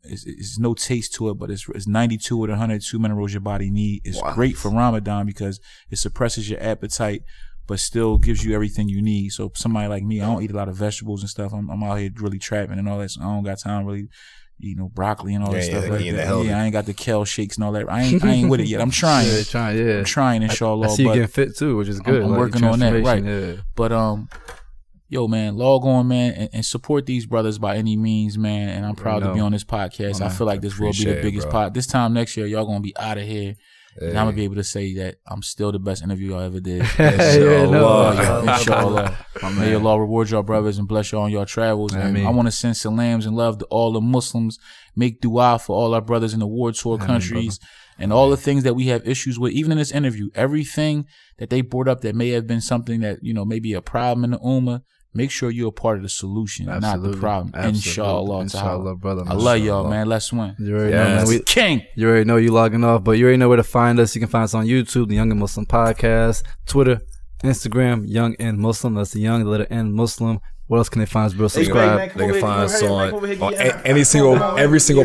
It's no taste to it, but it's 92 with 102 minerals your body need. It's great for Ramadan because it suppresses your appetite, but still gives you everything you need. So somebody like me, I don't eat a lot of vegetables and stuff. I'm out here really trapping and all that, so I don't got time really. You know, broccoli and all that stuff like that. I ain't got the kale shakes and all that. I ain't with it yet. I'm trying. I'm trying, inshallah. I see you getting fit too, which is good. I'm working on that, right? But yo, man, log on, man, and support these brothers by any means, man. And I'm proud to be on this podcast. I feel like this will be the biggest pod. This time next year, y'all gonna be out of here. And I'm gonna be able to say that I'm still the best interview y'all ever did. Inshallah. May Allah reward y'all brothers and bless y'all on your travels. And I want to send salams and love to all the Muslims. Make dua for all our brothers in the war torn countries and all the things that we have issues with. Even in this interview, everything that they brought up that may have been something that, you know, maybe a problem in the ummah, make sure you're a part of the solution, not the problem. Inshallah, brother. I love y'all, man. Let's win. You already know, man. King. You already know you logging off, but you already know where to find us. You can find us on YouTube, the Young and Muslim Podcast, Twitter, Instagram, Young and Muslim. That's the Young, the letter N, Muslim. What else can they find us, bro? Subscribe. They can find us on every single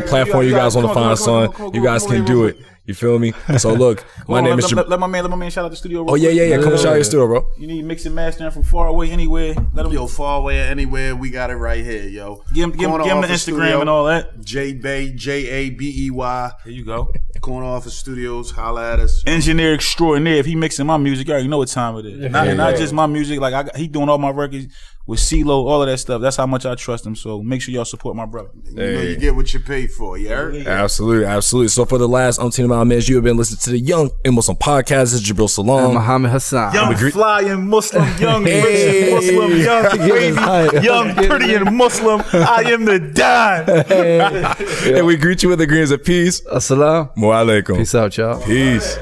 platform you guys want to find us on. You guys can do it. You feel me? So look, my name is. Let my man shout out the studio. Oh yeah. Come and shout out your studio, bro. You need mix and mastering from far away anywhere. Let them far away anywhere. We got it right here, yo. Give him the Instagram studio, and all that. J-Bay, Jabey. There you go. Corner Office Studios. Holla at us. Engineer extraordinaire. If he mixing my music, you already know what time it is. Not just my music. Like he doing all my records with CeeLo, all of that stuff. That's how much I trust him. So make sure y'all support my brother. You know you get what you pay for. You heard? Absolutely. So for the last umpteen amount of minutes, you have been listening to the Young and Muslim Podcast. This is Jabril Salam. And Muhammad Hassan. Young flying Muslim, young rich Muslim, young wavy, young pretty and Muslim. I am the Deen. And we greet you with the greens of peace. As-salaam Alaikum. Peace out, y'all. Peace.